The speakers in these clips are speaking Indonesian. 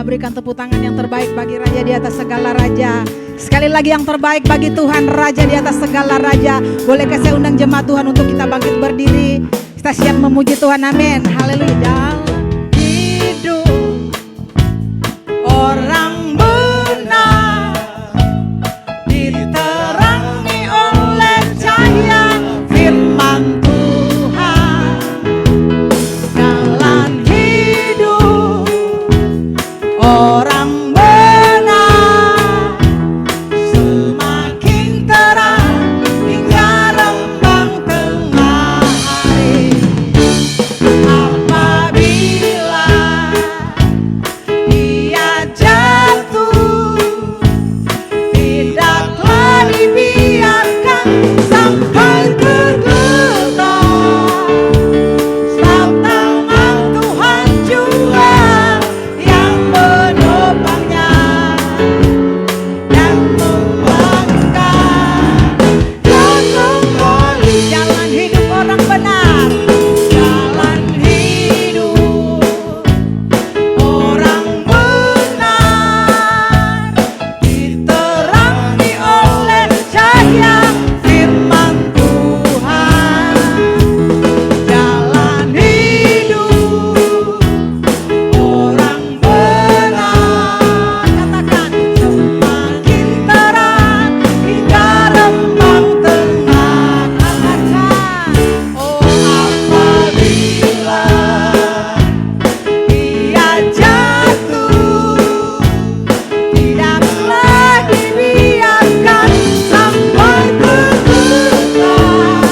berikan tepuk tangan yang terbaik bagi Raja di atas segala raja. Sekali lagi yang terbaik bagi Tuhan, Raja di atas segala raja. Bolehkah saya undang jemaat Tuhan untuk kita bangkit berdiri? Kita siap memuji Tuhan, amin. Haleluya. Dalam hidup orang benar diterangi oleh cahaya firman Tuhan. Jalan hidup orang benar semakin terang hingga rembang tengah hari. Apabila dia jatuh, tidaklah dibiarkan sampai tergeletak. Sebab tangan Tuhan jua yang menopangnya dan membangkitkan dia kembali. Jalan hidup orang benar, jalan hidup orang benar diterangi oleh cahaya firman Tuhan. Jalan hidup orang benar, katakan, semakin terang hingga rembang tengah. Katakan, oh apabila dia jatuh, tidaklah dibiarkan sampai tergeletak.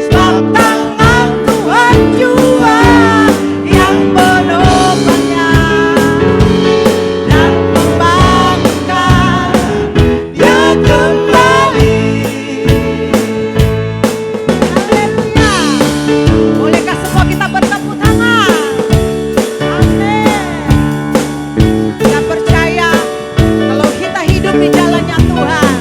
Sebab tangan Tuhan jua yang menopangnya dan membangkitkan dia kembali. Haleluya. Bolehkah semua kita bertepuk tangan? Amin. Kita percaya kalau kita hidup di jalannya Tuhan,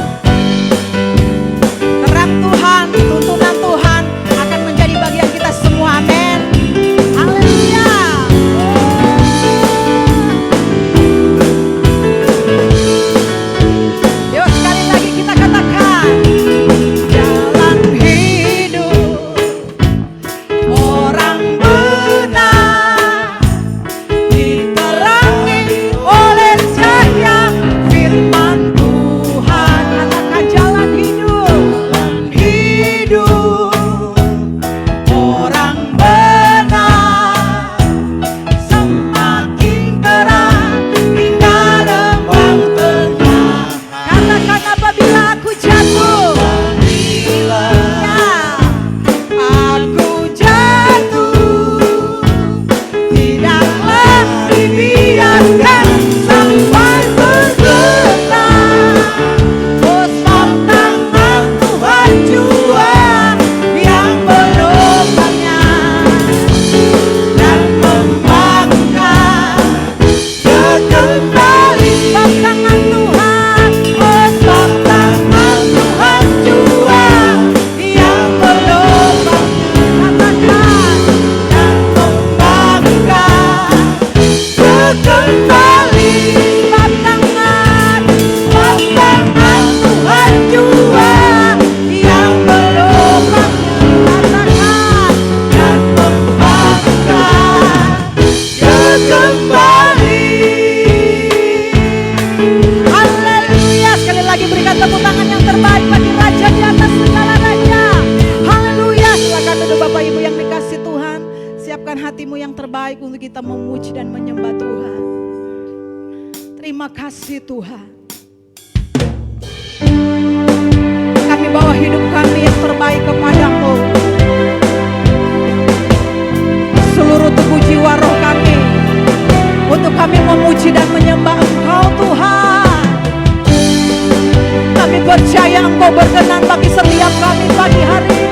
terang Tuhan, tuntunan Tuhan akan menjadi bagian kita semua. Amin. Haleluya. Yuk sekali lagi kita katakan, jalan hidup orang benar diterangi oleh cahaya firman Tuhan. Katakan, jalan hidup orang benar semakin terang hingga rembang tengah. Katakan, apabila aku jatuh, ya, aku jatuh, tidaklah dibiarkan sampai tergeletak. Oh, sebab tangan Tuhan jua yang menopangnya dan membangkitkan dia kembali. Sebab tangan Tuhan, oh sebab tangan Tuhan jua yang menopangnya. Katakan, dan membangkitkan dia kembali. Sebab tangan Tuhan jua yang menopangnya. Katakan, dan membangkitkan dia kembali. Haleluya. Sekali lagi berikan tepuk tangan yang terbaik bagi Raja di atas segala raja. Haleluya. Silakan duduk Bapak Ibu yang dikasih Tuhan. Siapkan hatimu yang terbaik untuk kita memuji dan menyembah Tuhan. Terima kasih Tuhan. Kami bawa hidup kami yang terbaik kepadamu. Seluruh tubuh jiwa roh kami, untuk kami memuji dan menyembah Engkau Tuhan. Kami percaya Engkau berkenan bagi setiap kami pagi hari ini.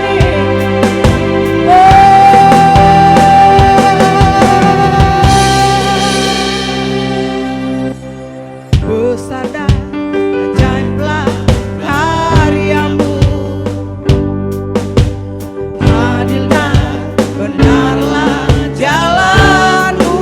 Besar dan ajaiblah karyamu, adil dan benarlah jalanmu.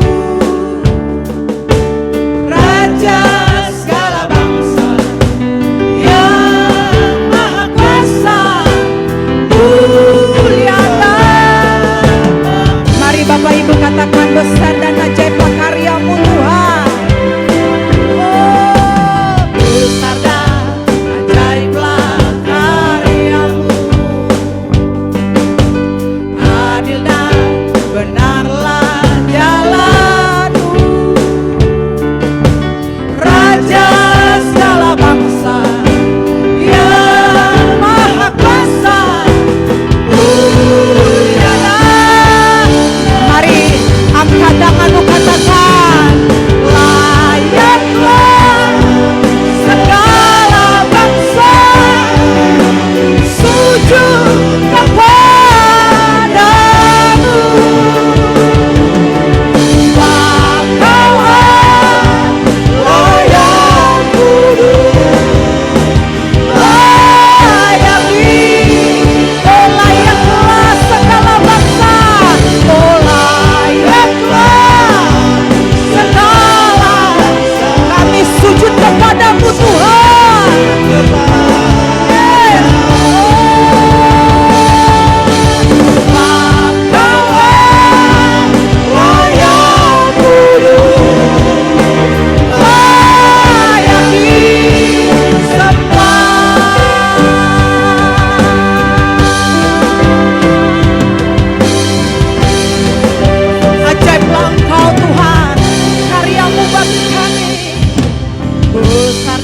kepadamu Tuhan. Ajaiblah Engkau Tuhan, karyamu bagi kami. Besar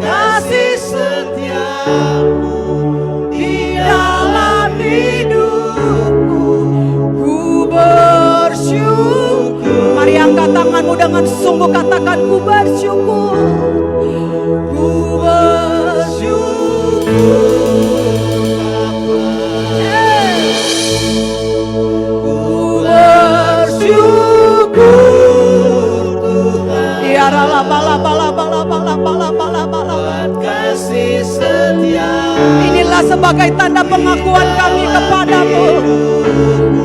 kasih setiamu di dalam hidupku. Ku bersyukur. Mari angkat tanganmu dengan sungguh, katakan ku bersyukur. Ku bersyukur. Kasih setia. Inilah sebagai tanda pengakuan kami kepadamu.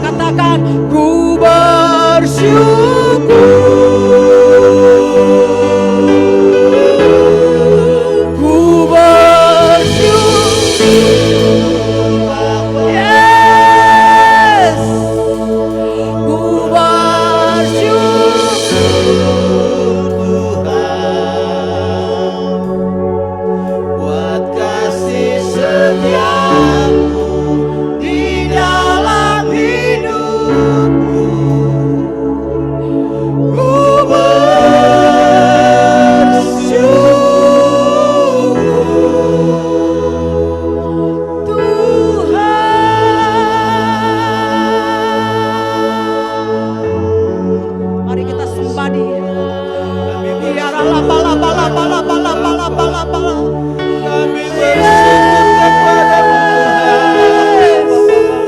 Katakan ku bersyukur. Ku bersyukur. Yes. Ku bersyukur. Setiamu di dalam hidupku. Ku bersyukur Tuhan. Mari kita sembah Dia. Biarlah bala. Kami bersyukur kepadamu Tuhan.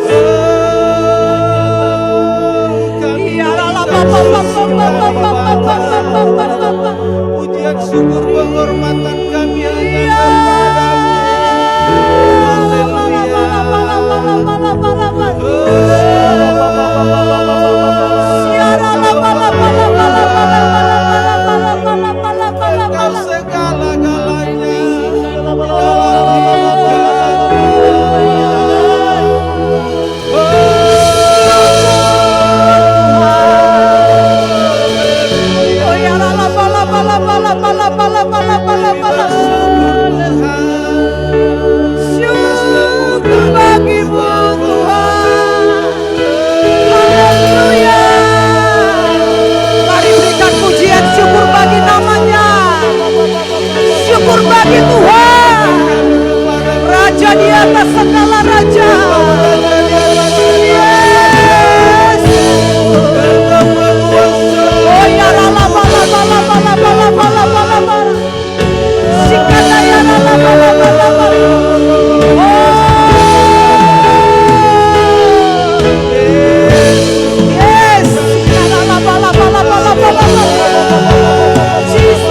Pujian syukur penghormatan kami hanya kepadamu. Segala-galanya syukur bagimu Tuhan. Haleluya. Mari berikan pujian syukur bagi namanya. Syukur bagi Tuhan, Raja di atas segala raja. Yes. Oh ya rala bala. Sikana ya rala bala. Yes. Sikana bala. Jesus.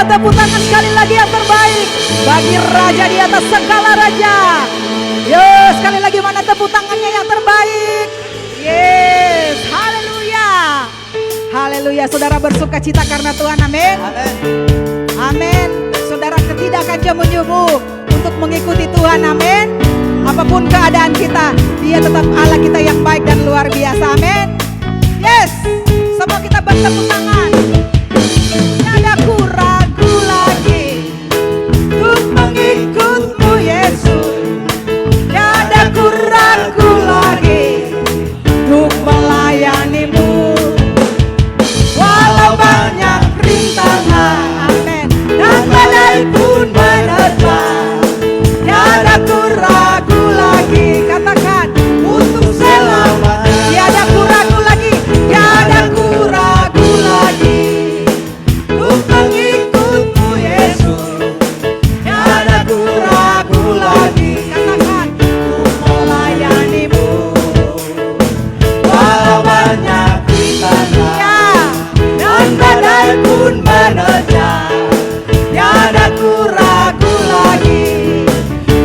mana tepuk tangan sekali lagi yang terbaik bagi Raja di atas segala raja. Yes, sekali lagi mana tepuk tangannya yang terbaik. Yes, haleluya. Haleluya, saudara bersuka cita karena Tuhan, amin. Amin. Saudara tidak akan jemu-jemu untuk mengikuti Tuhan, amin. Apapun keadaan kita, Dia tetap Allah kita yang baik dan luar biasa, amin. Yes, semua kita bertepuk tangan. Tiada ku ragu lagi untuk mengikut-Mu Yesus. Tiada ku ragu lagi untuk melayani-Mu. Walau banyak rintangan, amin, dan badai pun menerjang, tiada ku ragu lagi. Katakan untuk selamanya. Tiada ku ragu lagi, tiada ku ragu lagi untuk mengikut-Mu Yesus. Tiada ku ragu lagi. Katakan untuk melayani-Mu. Walau banyak rintangan dan badai pun menerjang, tiada ku ragu lagi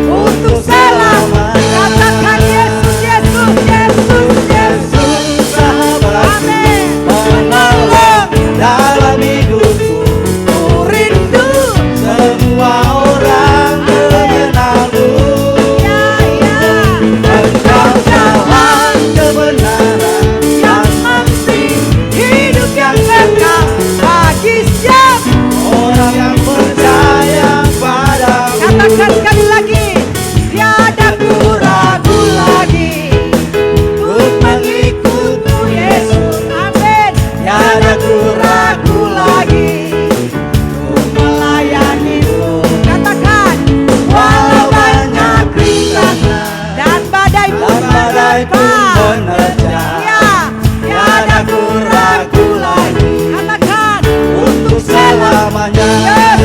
untuk selamanya. Katakan Yesus, Yesus, Yesus, Yesus, amin. Menolong dalam hidupku, Ku rindu, semua orang mengenalmu. ya, ya, Engkau jalan kebenaran yang penting hidup yang kekal bagi siapa. orang yang percaya padamu. Katakan sekali lagi, tiada ku ragu lagi untuk mengikut-Mu Yesus, amin. Tiada ku ragu lagi untuk melayani-Mu. Katakan, walau banyak rintangan dan badai pun menerjang, ya, tiada ku ragu lagi. Katakan untuk Selamanya. selamanya.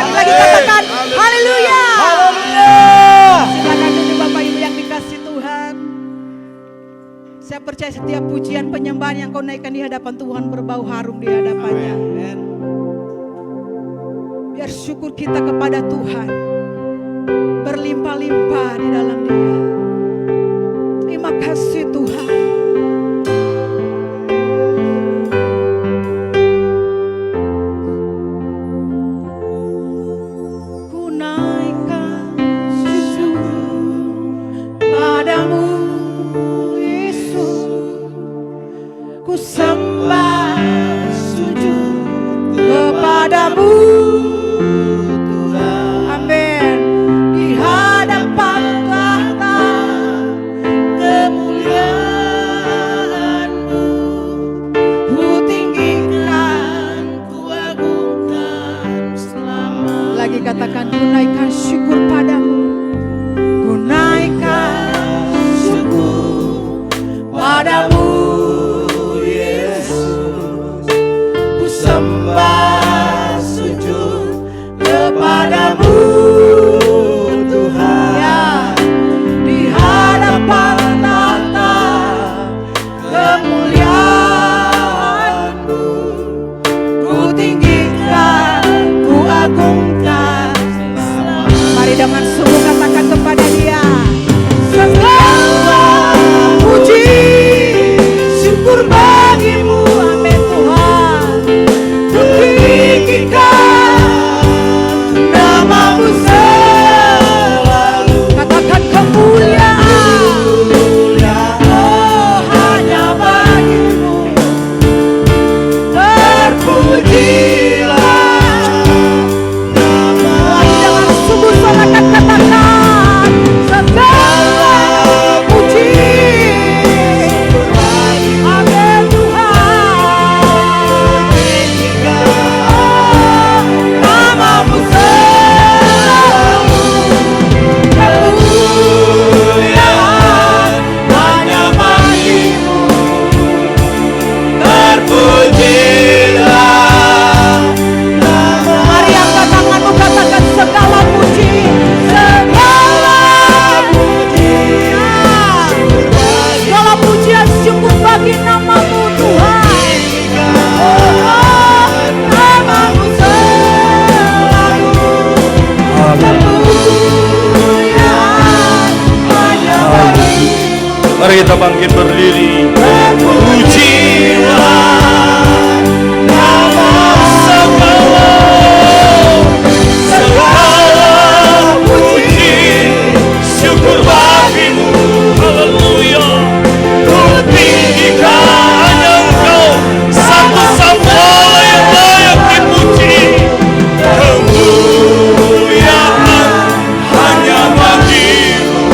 Sekali lagi katakan haleluya. Haleluya. Silakan duduk Bapak Ibu yang dikasih Tuhan. Saya percaya setiap pujian penyembahan yang kau naikkan di hadapan Tuhan berbau harum di hadapannya. Amin. Biar syukur kita kepada Tuhan berlimpah-limpah di dalam Dia. Terima kasih Tuhan. Ku naikkan syukur padamu Yesus, ku sembah sujud kepadamu Tuhan. Amin. Di hadapan tahta kemuliaan-Mu, ku tinggikan, ku agungkan selama. Lagi katakan ku naikkan syukur padamu. Ku naikkan syukur padamu Yesus, ku sembah sujud kepadamu Tuhan. Ya, di hadapan tahta kemuliaan-Mu, ku tinggikan, ku agungkan. Mari dengan sungguh katakan kepada Dia, segala puji syukur bagimu. Amin Tuhan. Ku tinggikan nama-Mu selalu. Katakan kemuliaan, oh hanya bagimu. Terpujilah lagi dengan sungguh sorakan katakan segala puji. Amin Tuhan. Nama-Mu selalu. Kemuliaan hanya bagimu. Terpujilah. Mari angkat tanganmu, katakan segala puji, segala pujian, segala pujian syukur bagi nama-Mu Tuhan. Oh, nama-Mu selalu. Kemuliaan hanya bagimu. Mari kita bangkit berdiri. Pujilah nama-Mu. Segala puji Syukur bagimu. Haleluya. Ku tinggikan Engkau, satu-satunya yang layak dipuji. Kemuliaan hanya bagimu.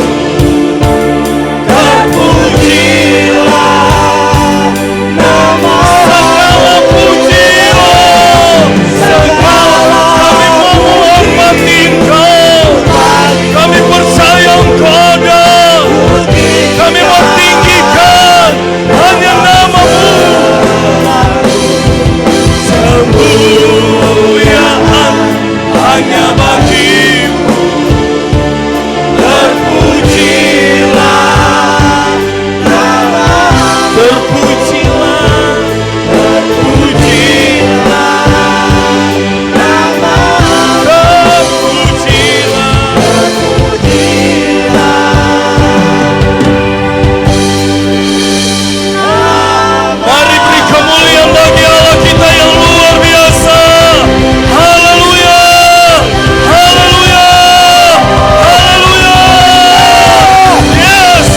Terpujilah nama segala puji, segala kami mau menghormati Engkau. Kami percaya Engkau ada. Kami mau tinggikan hanya nama-Mu. Kemuliaan hanya bagimu. Terpujilah nama-Mu. Terpujilah, terpujilah nama-Mu. Terpujilah, mari beri kemuliaan bagi Allah kita yang luar biasa. Haleluya, haleluya, haleluya. Yes.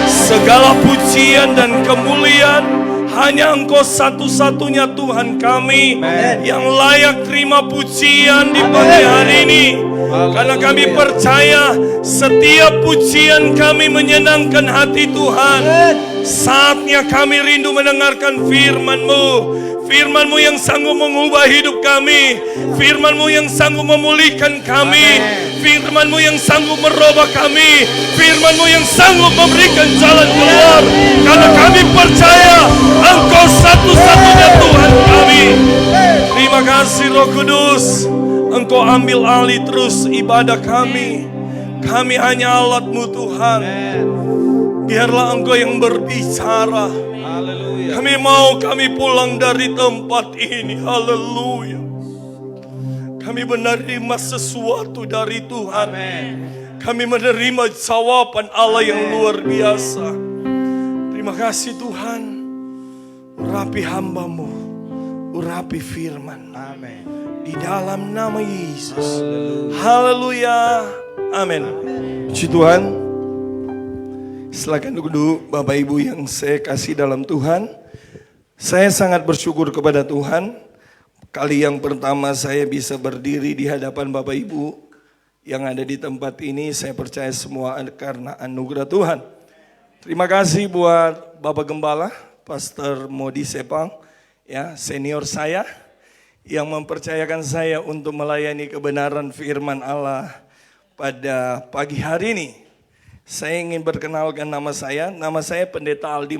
Segala pujian dan kemuliaan hanya Engkau satu-satunya Tuhan kami yang layak terima pujian di pagi hari ini. Karena kami percaya setiap pujian kami menyenangkan hati Tuhan. Saatnya kami rindu mendengarkan firman-Mu. Firman-Mu yang sanggup mengubah hidup kami. Firman-Mu yang sanggup memulihkan kami. Firman-Mu yang sanggup merubah kami. Firman-Mu yang sanggup memberikan jalan keluar. Karena kami percaya Engkau satu-satunya Tuhan kami. Terima kasih Roh Kudus, Engkau ambil alih terus ibadah kami. Kami hanya alat-Mu Tuhan. Biarlah Engkau yang berbicara. Haleluya. Kami pulang dari tempat ini. Haleluya. Kami menerima sesuatu dari Tuhan. Kami menerima jawaban Allah yang luar biasa. Terima kasih Tuhan. Urapi hamba-Mu, urapi firman. Amin. Di dalam nama Yesus. Haleluya. Amin. Puji Tuhan. Silakan duduk Bapak Ibu yang saya kasih dalam Tuhan. Saya sangat bersyukur kepada Tuhan. Kali yang pertama saya bisa berdiri di hadapan Bapak Ibu yang ada di tempat ini. Saya percaya semua karena anugerah Tuhan. Terima kasih buat Bapak Gembala, Pastor Modi Sepang, ya, senior saya yang mempercayakan saya untuk melayani kebenaran firman Allah pada pagi hari ini. Saya ingin perkenalkan nama saya Pendeta Aldi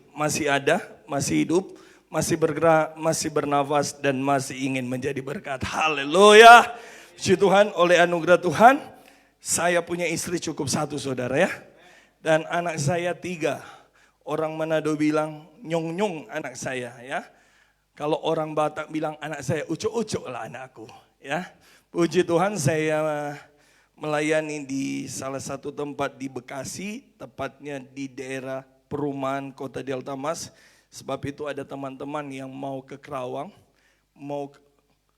masih ada, masih hidup, masih bergerak, masih bernafas dan masih ingin menjadi berkat. Haleluya. Puji Tuhan, oleh anugerah Tuhan, saya punya istri cukup satu saudara ya. Dan anak saya 3. Orang Manado bilang nyong-nyong anak saya ya. Kalau orang Batak bilang anak saya ucuk-ucuk lah anakku ya. Puji Tuhan, saya melayani di salah satu tempat di Bekasi, tepatnya di daerah perumahan Kota Delta Mas. Sebab itu ada teman-teman yang mau ke Kerawang,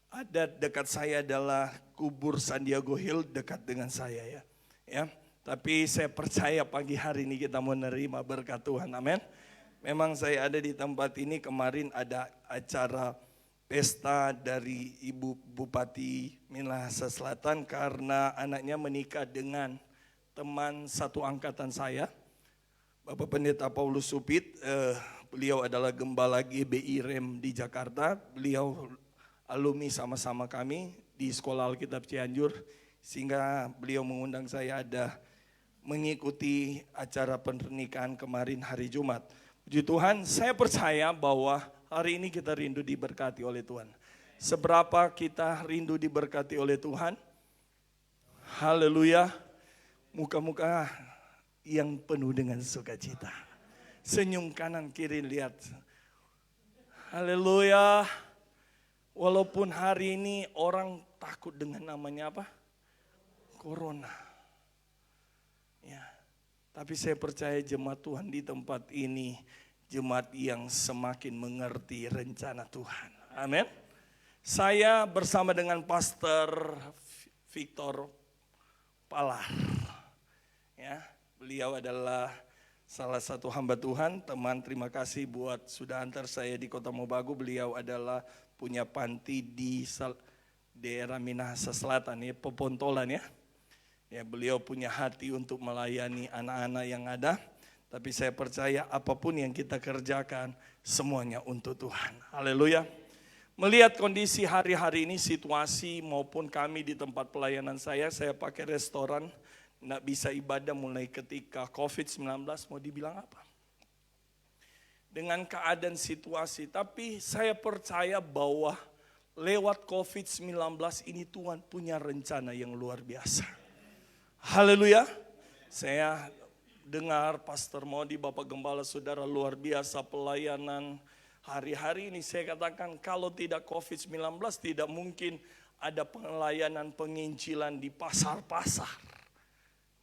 ada dekat saya adalah kubur Sandiago Hill dekat dengan saya ya. Ya, tapi saya percaya pagi hari ini kita menerima berkat Tuhan, amin. Memang saya ada di tempat ini kemarin ada acara pesta dari Ibu Bupati Minahasa Selatan karena anaknya menikah dengan teman satu angkatan saya, Bapak Pendeta Paulus Supit. Beliau adalah gembala GBI REM di Jakarta. Beliau alumni sama-sama kami di Sekolah Alkitab Cianjur, sehingga beliau mengundang saya ada mengikuti acara pernikahan kemarin hari Jumat. Puji Tuhan, saya percaya bahwa hari ini kita rindu diberkati oleh Tuhan. Seberapa kita rindu diberkati oleh Tuhan? Haleluya. Muka-muka yang penuh dengan sukacita. Senyum kanan kiri lihat. Haleluya. Walaupun hari ini orang takut dengan namanya apa? Corona. Ya. Tapi saya percaya jemaat Tuhan di tempat ini, jemaat yang semakin mengerti rencana Tuhan. Amin. Saya bersama dengan Pastor Victor Palar. Ya, beliau adalah salah satu hamba Tuhan. Teman, terima kasih buat sudah antar saya di Kota Mobagu. Beliau adalah punya panti di daerah Minahasa Selatan ya, Pepontolan ya. Ya, beliau punya hati untuk melayani anak-anak yang ada. Tapi saya percaya apapun yang kita kerjakan semuanya untuk Tuhan. Haleluya. Melihat kondisi hari-hari ini, situasi maupun kami di tempat pelayanan saya pakai restoran. Nggak bisa ibadah mulai ketika COVID-19, mau dibilang apa? Dengan keadaan situasi. Tapi saya percaya bahwa lewat COVID-19 ini Tuhan punya rencana yang luar biasa. Haleluya. Saya dengar Pastor Modi, Bapak Gembala, saudara luar biasa pelayanan hari-hari ini. Saya katakan kalau tidak COVID-19 tidak mungkin ada pelayanan penginjilan di pasar-pasar.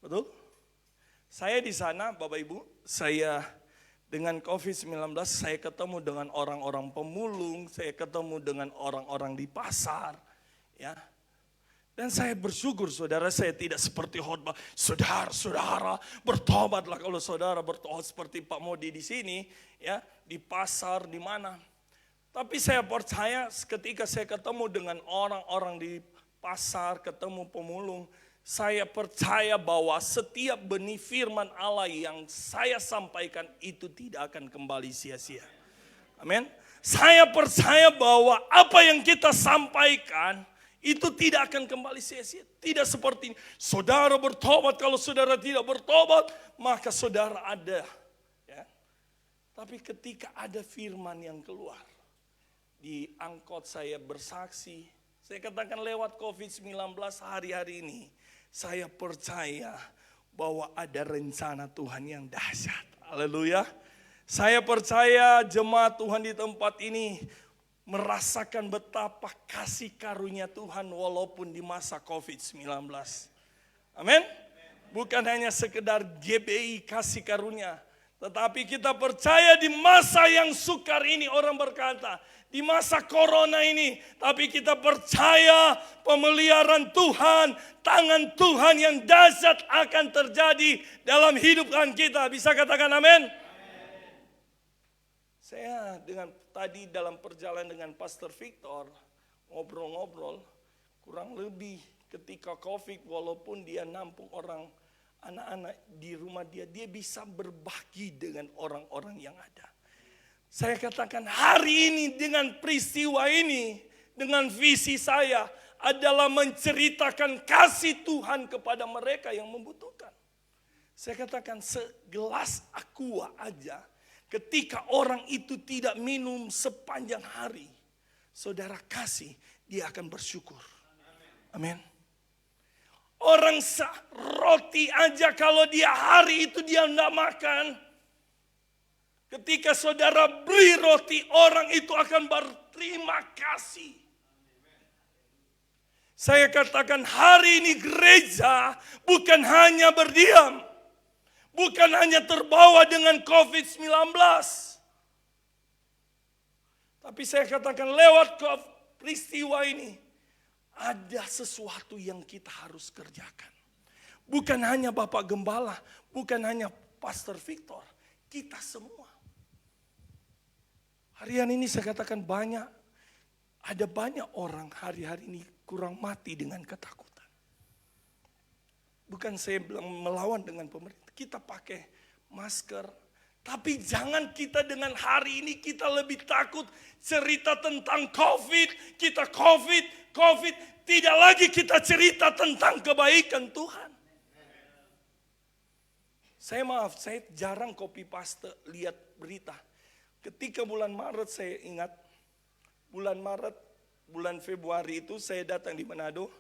Betul? Saya di sana Bapak Ibu, saya dengan COVID-19 saya ketemu dengan orang-orang pemulung, saya ketemu dengan orang-orang di pasar. Ya. Dan saya bersyukur saudara, saya tidak seperti khotbah, saudara-saudara bertobatlah. Kalau saudara bertobat seperti Pak Modi di sini, ya di pasar di mana. Tapi saya percaya ketika saya ketemu dengan orang-orang di pasar, ketemu pemulung, saya percaya bahwa setiap benih firman Allah yang saya sampaikan itu tidak akan kembali sia-sia. Amin. Saya percaya bahwa apa yang kita sampaikan itu tidak akan kembali sia-sia. Tidak seperti ini. Saudara bertobat, kalau saudara tidak bertobat, maka saudara ada. Ya. Tapi ketika ada firman yang keluar, di angkot saya bersaksi. Saya katakan lewat COVID-19 hari-hari ini, saya percaya bahwa ada rencana Tuhan yang dahsyat. Haleluya. Saya percaya jemaat Tuhan di tempat ini merasakan betapa kasih karunia Tuhan walaupun di masa COVID-19. Amin. Bukan hanya sekedar GBI kasih karunia, tetapi kita percaya di masa yang sukar ini, orang berkata, di masa corona ini, tapi kita percaya pemeliharaan Tuhan, tangan Tuhan yang dahsyat akan terjadi dalam hidup kita. Bisa katakan amin? Saya tadi dalam perjalanan dengan Pastor Victor, ngobrol-ngobrol, kurang lebih ketika COVID, walaupun dia nampung orang, anak-anak di rumah dia bisa berbagi dengan orang-orang yang ada. Saya katakan hari ini dengan peristiwa ini, dengan visi saya adalah menceritakan kasih Tuhan kepada mereka yang membutuhkan. Saya katakan segelas aqua aja, ketika orang itu tidak minum sepanjang hari, saudara kasih, dia akan bersyukur. Amin. Orang roti aja kalau dia hari itu dia enggak makan, ketika saudara beli roti, orang itu akan berterima kasih. Saya katakan hari ini gereja bukan hanya berdiam, bukan hanya terbawa dengan COVID-19. Tapi saya katakan lewat peristiwa ini, ada sesuatu yang kita harus kerjakan. Bukan hanya Bapak Gembala, bukan hanya Pastor Victor, kita semua. Harian ini saya katakan ada banyak orang hari-hari ini kurang mati dengan ketakutan. Bukan saya bilang melawan dengan pemerintah, kita pakai masker. Tapi jangan kita dengan hari ini kita lebih takut cerita tentang COVID. Kita COVID. Tidak lagi kita cerita tentang kebaikan Tuhan. Saya jarang copy paste lihat berita. Ketika bulan Maret saya ingat, bulan Februari itu saya datang di Manado.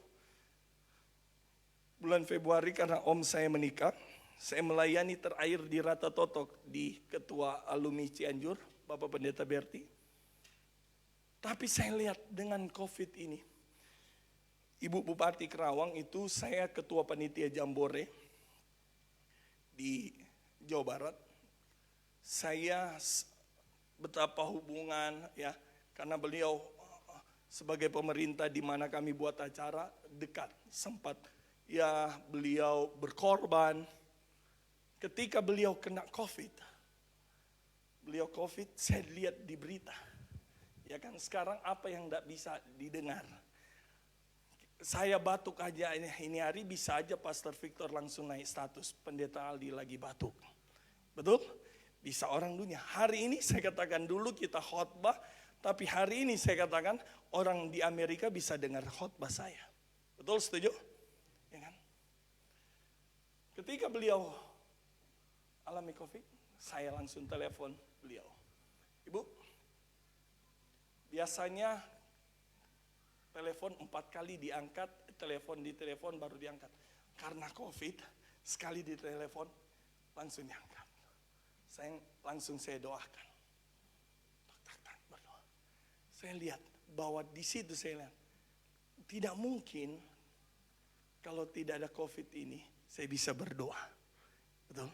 Bulan Februari karena om saya menikah, saya melayani terakhir di Rata Totok di Ketua Alumni Cianjur, Bapak Pendeta Berti. Tapi saya lihat dengan COVID ini, Ibu Bupati Kerawang itu saya ketua panitia Jambore di Jawa Barat. Saya betapa hubungan ya, karena beliau sebagai pemerintah di mana kami buat acara dekat, sempat ya beliau berkorban ketika beliau kena COVID. Beliau COVID, saya lihat di berita. Ya kan sekarang apa yang tidak bisa didengar. Saya batuk aja ini hari bisa aja Pastor Victor langsung naik status Pendeta Aldi lagi batuk. Betul? Bisa orang dunia. Hari ini saya katakan dulu kita khotbah, tapi hari ini saya katakan orang di Amerika bisa dengar khotbah saya. Betul, setuju? Ya kan? Ketika beliau alami COVID, saya langsung telepon beliau. Ibu, biasanya telepon 4 kali diangkat, telepon baru diangkat. Karena COVID, sekali di telepon langsung diangkat. Saya doakan. Berdoa. Saya lihat bahwa di situ saya lihat tidak mungkin kalau tidak ada COVID ini saya bisa berdoa. Betul?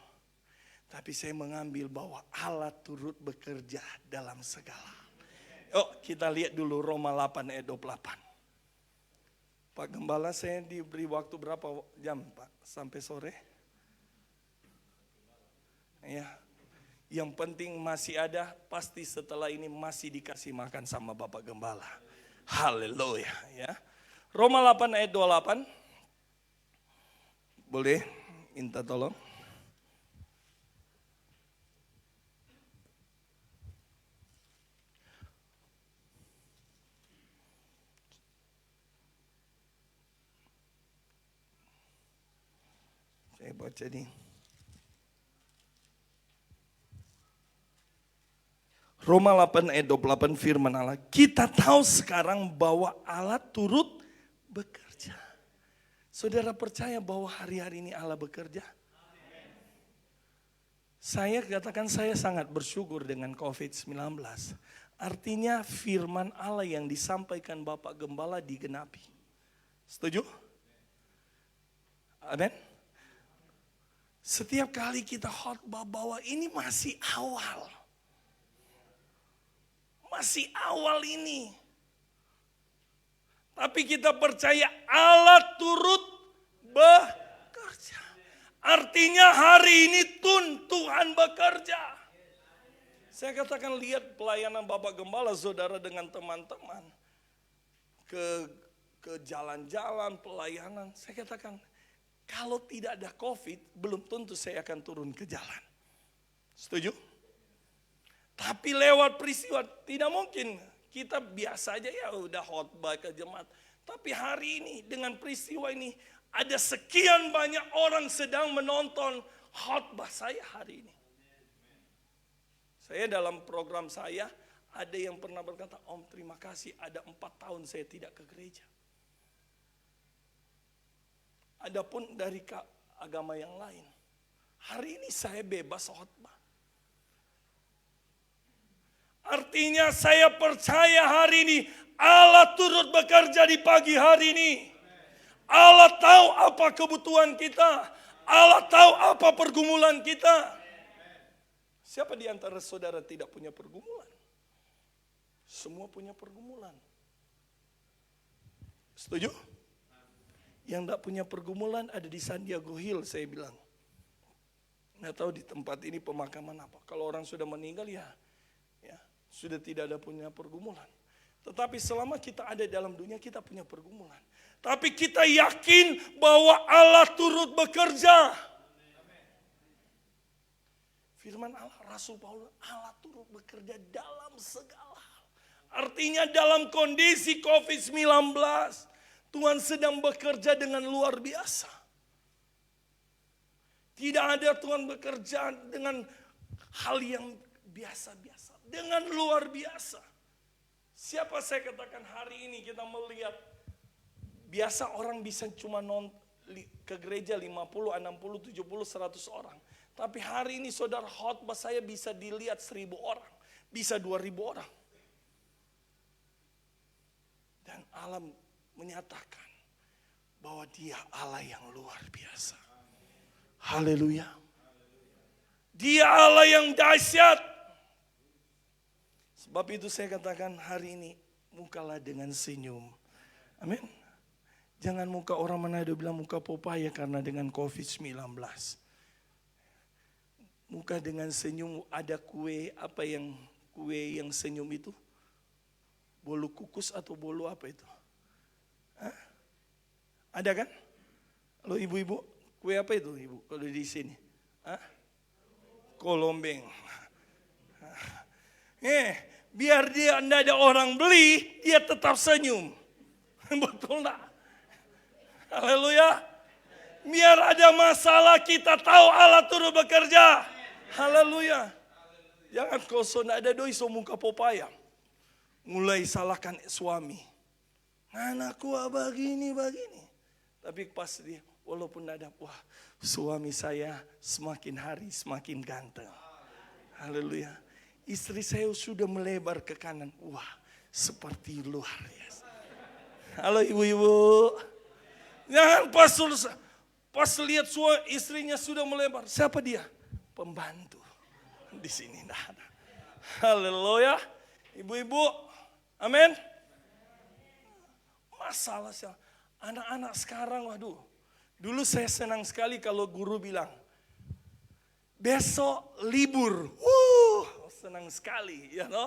Tapi saya mengambil bahwa Allah turut bekerja dalam segala. Yuk kita lihat dulu Roma 8 ayat 28. Pak Gembala, saya diberi waktu berapa jam Pak? Sampai sore? Ya. Yang penting masih ada, pasti setelah ini masih dikasih makan sama Bapak Gembala. Haleluya ya. Roma 8 ayat 28. Boleh minta tolong? Saya baca nih. Roma 8 ayat 28 firman Allah. Kita tahu sekarang bahwa Allah turut bekerja. Saudara percaya bahwa hari-hari ini Allah bekerja? Saya katakan saya sangat bersyukur dengan COVID-19. Artinya firman Allah yang disampaikan Bapak Gembala digenapi. Setuju? Amin. Setiap kali kita khotbah bahwa ini masih awal. Masih awal ini. Tapi kita percaya Allah turut bekerja. Artinya hari ini Tuhan bekerja. Saya katakan lihat pelayanan Bapak Gembala saudara dengan teman-teman. Ke jalan-jalan pelayanan. Saya katakan kalau tidak ada COVID belum tentu saya akan turun ke jalan. Setuju? Tapi lewat peristiwa tidak mungkin kita biasa aja ya udah khotbah ke jemaat. Tapi hari ini dengan peristiwa ini ada sekian banyak orang sedang menonton khotbah saya hari ini. Saya dalam program saya ada yang pernah berkata, Om terima kasih ada 4 tahun saya tidak ke gereja. Adapun dari agama yang lain. Hari ini saya bebas khotbah. Artinya saya percaya hari ini Allah turut bekerja di pagi hari ini. Allah tahu apa kebutuhan kita. Allah tahu apa pergumulan kita. Siapa di antara saudara tidak punya pergumulan? Semua punya pergumulan. Setuju? Yang tidak punya pergumulan ada di Sandiago Hill saya bilang. Nggak tahu di tempat ini pemakaman apa. Kalau orang sudah meninggal ya sudah tidak ada punya pergumulan. Tetapi selama kita ada dalam dunia kita punya pergumulan. Tapi kita yakin bahwa Allah turut bekerja. Firman Allah, Rasul Paulus, Allah turut bekerja dalam segala hal. Artinya dalam kondisi COVID-19, Tuhan sedang bekerja dengan luar biasa. Tidak ada Tuhan bekerja dengan hal yang biasa-biasa. Dengan luar biasa. Siapa saya katakan hari ini kita melihat. Biasa orang bisa cuma ke gereja 50, 60, 70, 100 orang. Tapi hari ini saudara khotbah saya bisa dilihat 1000 orang. Bisa 2000 orang. Dan Allah menyatakan bahwa dia Allah yang luar biasa. Haleluya. Dia Allah yang dahsyat. Sebab itu saya katakan hari ini mukalah dengan senyum. Amin. Jangan muka orang Manado bilang muka Popaya karena dengan COVID-19. Muka dengan senyum ada kue yang senyum itu? Bolu kukus atau bolu apa itu? Hah? Ada kan? Halo ibu-ibu, kue apa itu ibu kalau di sini? Hah? Kolombeng. Biar dia tidak ada orang beli, dia tetap senyum. Betul enggak? Haleluya. Biar ada masalah kita tahu Allah turut bekerja. Haleluya. Jangan kosong ada doi so muka popaya. Mulai salahkan suami. Anakku begini. Tapi pas dia walaupun ada suami saya semakin hari semakin ganteng. Haleluya. Istri saya sudah melebar ke kanan. Wah, seperti luar biasa. Halo ibu-ibu. Jangan pas lihat istrinya sudah melebar. Siapa dia? Pembantu. Di sini tidak ada. Haleluya. Ibu-ibu. Amin. Masalah anak-anak sekarang, waduh. Dulu saya senang sekali kalau guru bilang, besok libur. Senang sekali, ya loh.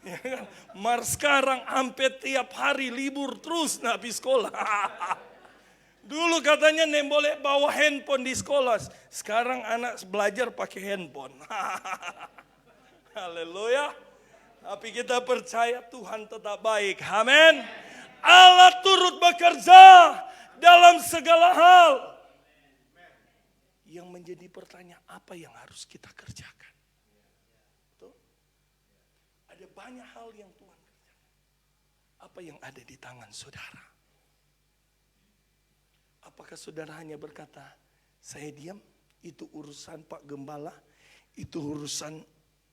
Ya kan? Mar sekarang hampir tiap hari libur terus nabi sekolah. Dulu katanya nem boleh bawa handphone di sekolah. Sekarang anak belajar pakai handphone. Haleluya. Tapi kita percaya Tuhan tetap baik. Amin. Allah turut bekerja dalam segala hal. Yang menjadi pertanyaan apa yang harus kita kerjakan? Ada banyak hal yang Tuhan kerjakan. Apa yang ada di tangan saudara? Apakah saudara hanya berkata, saya diam, itu urusan Pak Gembala, itu urusan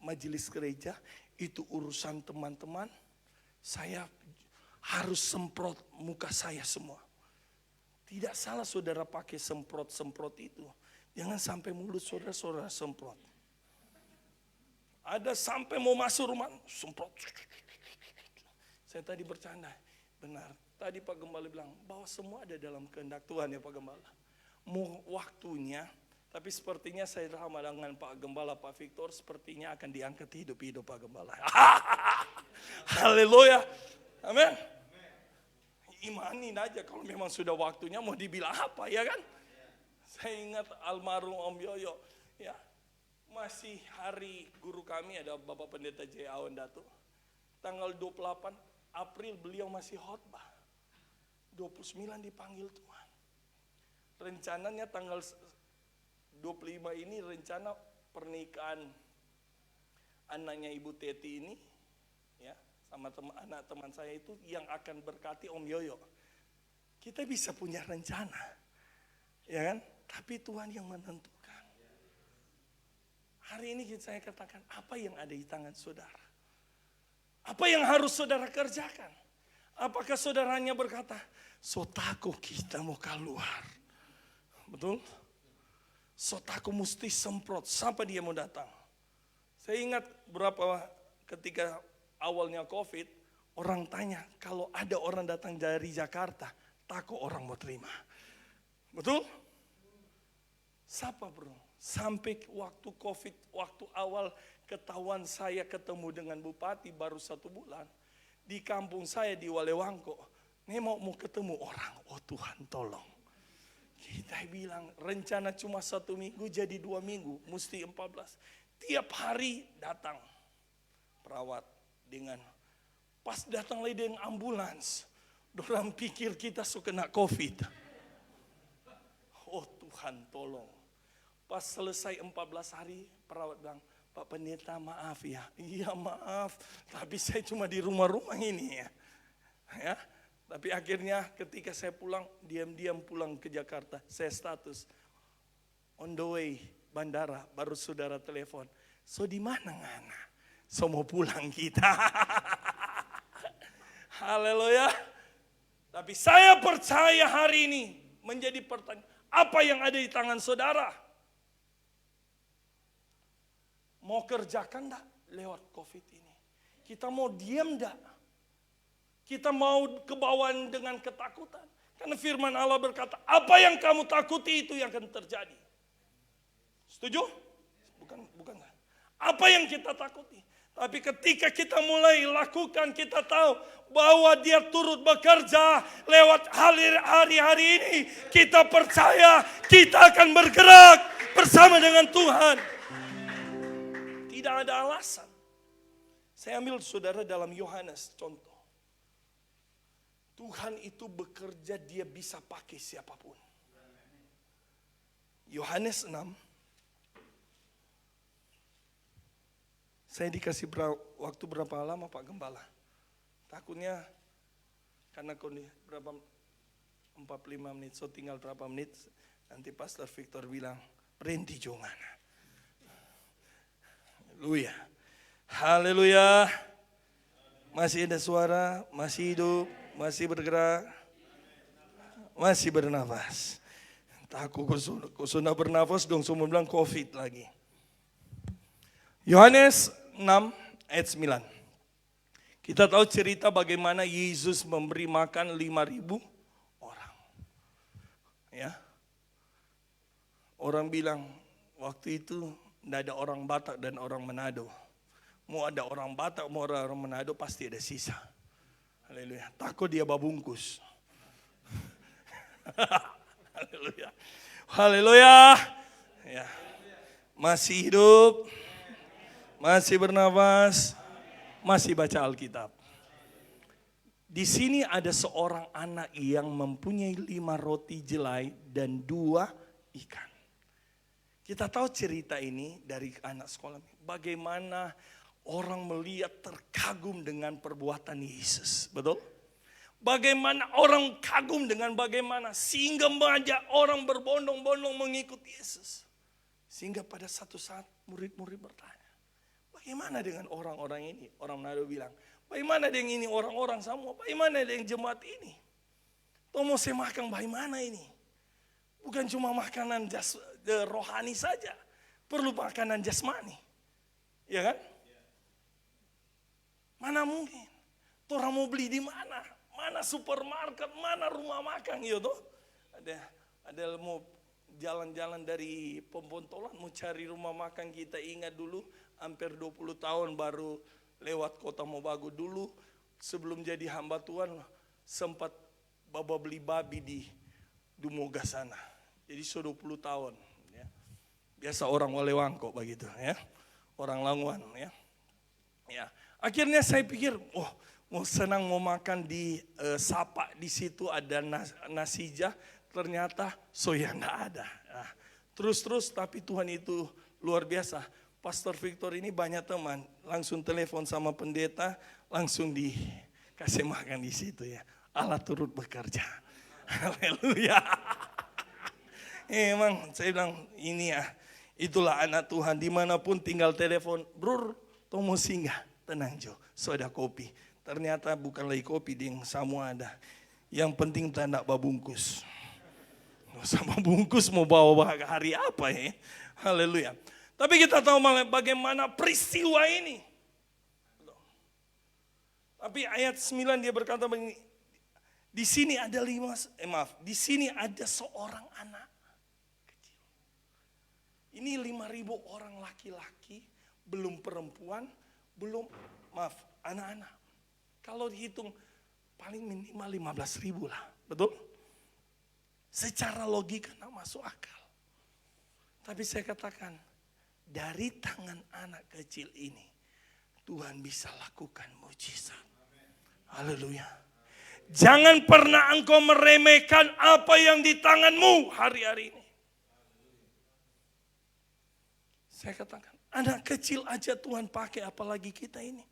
majelis gereja, itu urusan teman-teman, saya harus semprot muka saya semua. Tidak salah saudara pakai semprot-semprot itu. Jangan sampai mulut saudara semprot. Ada sampai mau masuk rumah, semprot. Saya tadi bercanda, benar. Tadi Pak Gembala bilang, bahwa semua ada dalam kehendak Tuhan ya Pak Gembala. Mau waktunya, tapi sepertinya saya sama dengan Pak Gembala, Pak Victor, sepertinya akan diangkat hidup-hidup Pak Gembala. Haleluya. Amin. Imanin aja kalau memang sudah waktunya, mau dibilang apa ya kan. Saya ingat almarhum Om Yoyo, ya. Masih hari guru kami ada Bapak Pendeta J. Awan Datu. Tanggal 28 April beliau masih khotbah. 29 dipanggil Tuhan. Rencananya tanggal 25 ini rencana pernikahan anaknya Ibu Teti ini, ya, sama anak teman saya itu yang akan berkati Om Yoyo. Kita bisa punya rencana, ya kan? Tapi Tuhan yang menentukan. Hari ini saya katakan, apa yang ada di tangan saudara? Apa yang harus saudara kerjakan? Apakah saudaranya berkata, sotako kita mau keluar? Betul? Sotako mesti semprot sampai dia mau datang. Saya ingat ketika awalnya COVID, orang tanya, kalau ada orang datang dari Jakarta, tako orang mau terima. Betul? Siapa bro? Sampai waktu COVID, waktu awal ketahuan saya ketemu dengan Bupati baru 1 bulan. Di kampung saya di Walewangko, ini mau ketemu orang, oh Tuhan tolong. Kita bilang rencana cuma 1 minggu jadi 2 minggu, mesti 14. Tiap hari datang perawat dengan, pas datang lagi dengan ambulans, dorang pikir kita suka kena COVID. Oh Tuhan tolong. Pas selesai 14 hari, perawat bilang, Pak Pendeta maaf ya. Iya maaf, tapi saya cuma di rumah-rumah ini ya. Ya, tapi akhirnya ketika saya pulang, diam-diam pulang ke Jakarta, saya status on the way bandara, baru saudara telepon. So di mana ngana? So mau pulang kita. Haleluya. Tapi saya percaya hari ini menjadi pertanyaan, apa yang ada di tangan saudara? Mau kerjakan enggak lewat COVID ini? Kita mau diam enggak? Kita mau kebawaan dengan ketakutan? Karena firman Allah berkata, apa yang kamu takuti itu yang akan terjadi. Setuju? Bukan. Apa yang kita takuti? Tapi ketika kita mulai lakukan, kita tahu bahwa dia turut bekerja lewat hari-hari ini. Kita percaya kita akan bergerak bersama dengan Tuhan. Tidak ada alasan. Saya ambil saudara dalam Yohanes contoh. Tuhan itu bekerja, dia bisa pakai siapapun. Yohanes 6. Saya dikasih waktu berapa lama Pak Gembala? Takutnya karena berapa 45 menit, so tinggal berapa menit. Nanti Pastor Victor bilang, berhenti jangan. Haleluya. Haleluya. Masih ada suara, masih hidup, masih bergerak, masih bernafas. Takut sudah bernafas dong, semua bilang COVID lagi. Yohanes 6 ayat 9. Kita tahu cerita bagaimana Yesus memberi makan 5.000 orang. Ya. Orang bilang waktu itu tidak ada orang Batak dan orang Manado. Mau ada orang Batak, mau orang Manado pasti ada sisa. Haleluya. Takut dia babungkus. Haleluya. Haleluya. Ya. Masih hidup. Masih bernafas, masih baca Alkitab. Di sini ada seorang anak yang mempunyai 5 roti jelai dan 2 ikan. Kita tahu cerita ini dari anak sekolah. Bagaimana orang melihat terkagum dengan perbuatan Yesus. Betul? Bagaimana orang kagum dengan bagaimana sehingga mengajak orang berbondong-bondong mengikuti Yesus. Sehingga pada satu saat murid-murid bertanya, bagaimana dengan orang-orang ini? Orang Manado bilang, bagaimana dengan ini orang-orang semua? Bagaimana dengan jemaat ini? Mau saya makan bagaimana ini? Bukan cuma makanan rohani saja, perlu makanan jasmani. Ya kan? Mana mungkin? Orang mau beli di mana? Mana supermarket, mana rumah makan gitu. Ada mau jalan-jalan dari Pembontolan mau cari rumah makan, kita ingat dulu hampir 20 tahun baru lewat Kota Mobagu dulu sebelum jadi hamba Tuhan sempat baba beli babi di Dumoga sana. Jadi sudah 20 tahun ya. Biasa orang Walewangko begitu ya. Orang Languan ya. Ya. Akhirnya saya pikir, mau senang mau makan di Sapa, di situ ada nasijah, ternyata soya enggak ada. Nah, terus tapi Tuhan itu luar biasa. Pastor Victor ini banyak teman, langsung telepon sama pendeta, langsung dikasih makan di situ ya. Allah turut bekerja. Haleluya. Emang saya bilang ini ya, itulah anak Tuhan, dimanapun tinggal telepon, brur, tomo singgah, tenang Jo, soda kopi. Ternyata bukan lagi kopi, ding, semua ada. Yang penting tanda babungkus. Sama bungkus mau bawa hari apa ya? Haleluya. Tapi kita tahu bagaimana peristiwa ini. Tapi ayat 9 dia berkata begini, di sini ada di sini ada seorang anak kecil. Ini 5.000 orang laki-laki, belum perempuan, belum anak-anak. Kalau dihitung paling minimal 15.000 lah, betul? Secara logika tidak masuk akal. Tapi saya katakan, dari tangan anak kecil ini, Tuhan bisa lakukan mujizat. Haleluya. Jangan pernah engkau meremehkan apa yang di tanganmu hari-hari ini. Saya katakan, anak kecil aja Tuhan pakai, apalagi kita ini.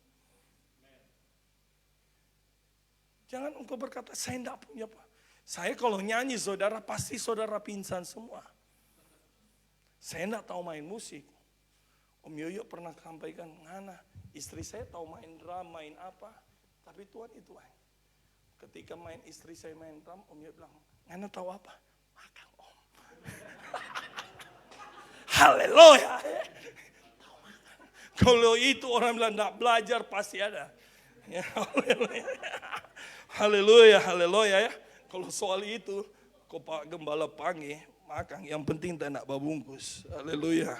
Jangan engkau berkata, saya tidak punya apa. Saya kalau nyanyi saudara, pasti saudara pingsan semua. Saya tidak tahu main musik. Om Yoyo pernah sampaikan, Ngana, istri saya tahu main drum, main apa. Tapi Tuhan itu. Ketika istri saya main drum, Om Yoyo bilang, Ngana tahu apa? Makan Om. Haleluya. Kalau itu orang bilang tidak belajar, pasti ada. Ya, haleluya. Haleluya, haleluya ya. Kalau soal itu, kau Pak Gembala panggil, makan. Yang penting tak nak babungkus. Haleluya.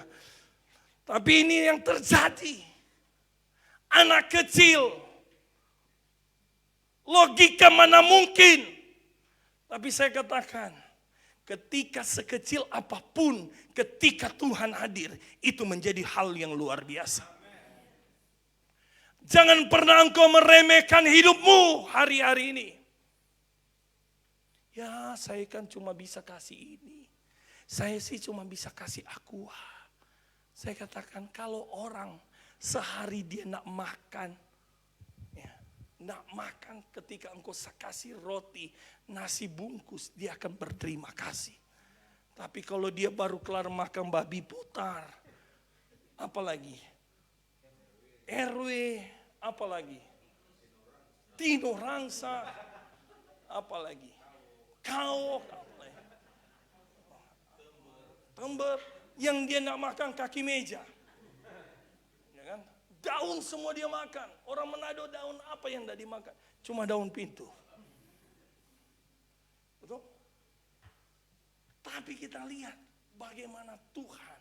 Tapi ini yang terjadi. Anak kecil. Logika mana mungkin. Tapi saya katakan, ketika sekecil apapun, ketika Tuhan hadir, itu menjadi hal yang luar biasa. Jangan pernah engkau meremehkan hidupmu hari-hari ini. Ya, saya kan cuma bisa kasih ini. Saya sih cuma bisa kasih aqua. Saya katakan kalau orang sehari dia nak makan, ya, nak makan ketika engkau kasih roti, nasi bungkus, dia akan berterima kasih. Tapi kalau dia baru kelar makan babi putar, apalagi? RW, apalagi? Tino Rangsa, apalagi? Kau, Tember, yang dia nak makan kaki meja. Ya kan? Daun semua dia makan. Orang Manado daun apa yang tidak dimakan? Cuma daun pintu. Betul? Tapi kita lihat bagaimana Tuhan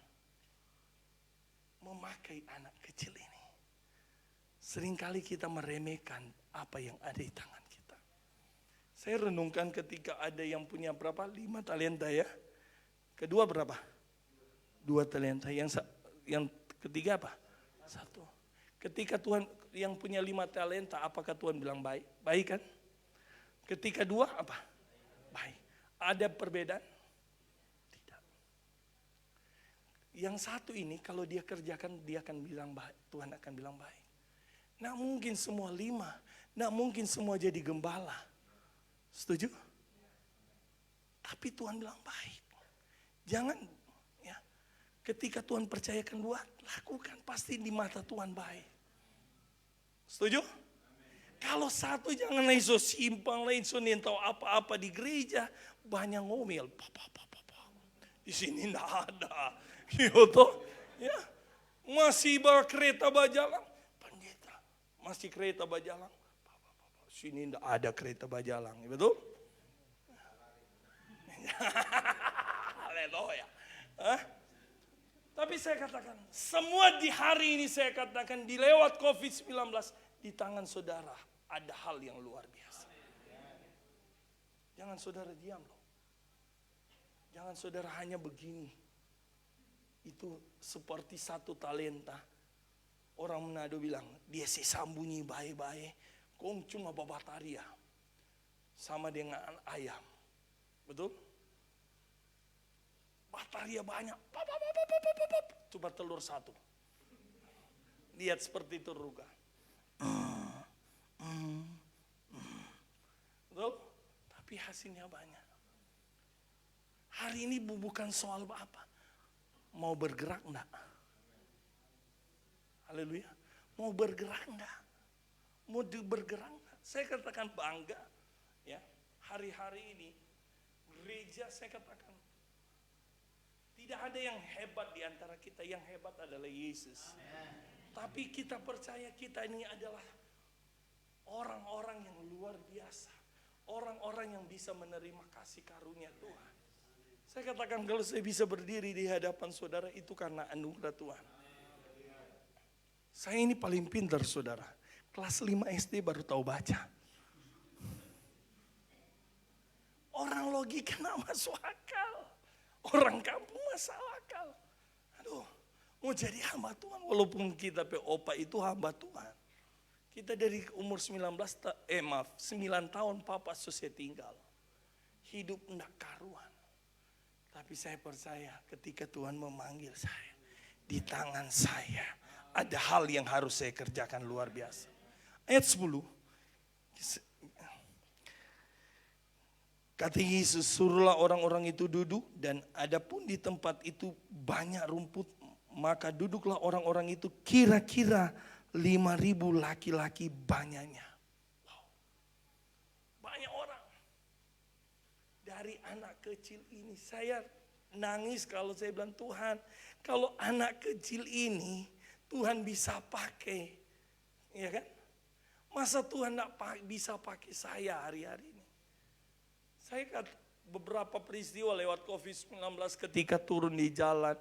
memakai anak kecil ini. Seringkali kita meremehkan apa yang ada di tangan kita. Saya renungkan ketika ada yang punya berapa? 5 talenta ya. Kedua berapa? 2 talenta. Yang ketiga apa? 1. Ketika Tuhan yang punya 5 talenta, apakah Tuhan bilang baik? Baik kan? Ketika 2 apa? Baik. Ada perbedaan? Tidak. Yang 1 ini kalau dia kerjakan, dia akan bilang baik. Tuhan akan bilang baik. Nggak mungkin semua 5. Nggak mungkin semua jadi gembala. Setuju? Tapi Tuhan bilang baik. Jangan ya. Ketika Tuhan percayakan buat, lakukan. Pasti di mata Tuhan baik. Setuju? Kalau satu jangan iso simpang lain so tahu apa-apa di gereja, banyak ngomel. Di sini enggak ada. Gitu. Ya. Masih bawa kereta bajalang. Pendeta, masih kereta bajalang. Sini enggak ada kereta bajalang, betul? Haleluya. Tapi saya katakan, semua di hari ini saya katakan di lewat COVID-19, di tangan saudara ada hal yang luar biasa. Jangan saudara diam loh. Jangan saudara hanya begini. Itu seperti satu talenta. Orang Manado bilang, dia sembunyi baik-baik. Kong cuma babataria. Sama dengan ayam. Betul? Bataria banyak. Cuma telur 1. Lihat seperti itu Ruga. Betul? Tapi hasilnya banyak. Hari ini bukan soal apa. Mau bergerak enggak? Haleluya. Mau bergerak enggak? Mau bergerak enggak? Saya katakan bangga. Ya, hari-hari ini gereja saya katakan tidak ada yang hebat di antara kita. Yang hebat adalah Yesus. Tapi kita percaya kita ini adalah orang-orang yang luar biasa. Orang-orang yang bisa menerima kasih karunia Tuhan. Saya katakan kalau saya bisa berdiri di hadapan saudara itu karena anugerah Tuhan. Saya ini paling pintar saudara. Kelas 5 SD baru tahu baca. Orang logika nggak masuk akal. Orang kampung masuk akal. Aduh, mau jadi hamba Tuhan walaupun kita opa itu hamba Tuhan. Kita dari umur 9 tahun papa susah tinggal. Hidup enggak karuan. Tapi saya percaya ketika Tuhan memanggil saya, di tangan saya ada hal yang harus saya kerjakan luar biasa. Ayat 10. Kata Yesus, suruhlah orang-orang itu duduk dan adapun di tempat itu banyak rumput, maka duduklah orang-orang itu kira-kira 5.000 laki-laki banyaknya. Wow. Banyak orang. Dari anak kecil ini saya nangis kalau saya bilang Tuhan, kalau anak kecil ini Tuhan bisa pakai. Ya kan? Masa Tuhan tidak bisa pakai saya hari-hari ini? Saya kata beberapa peristiwa lewat COVID-19 ketika turun di jalan,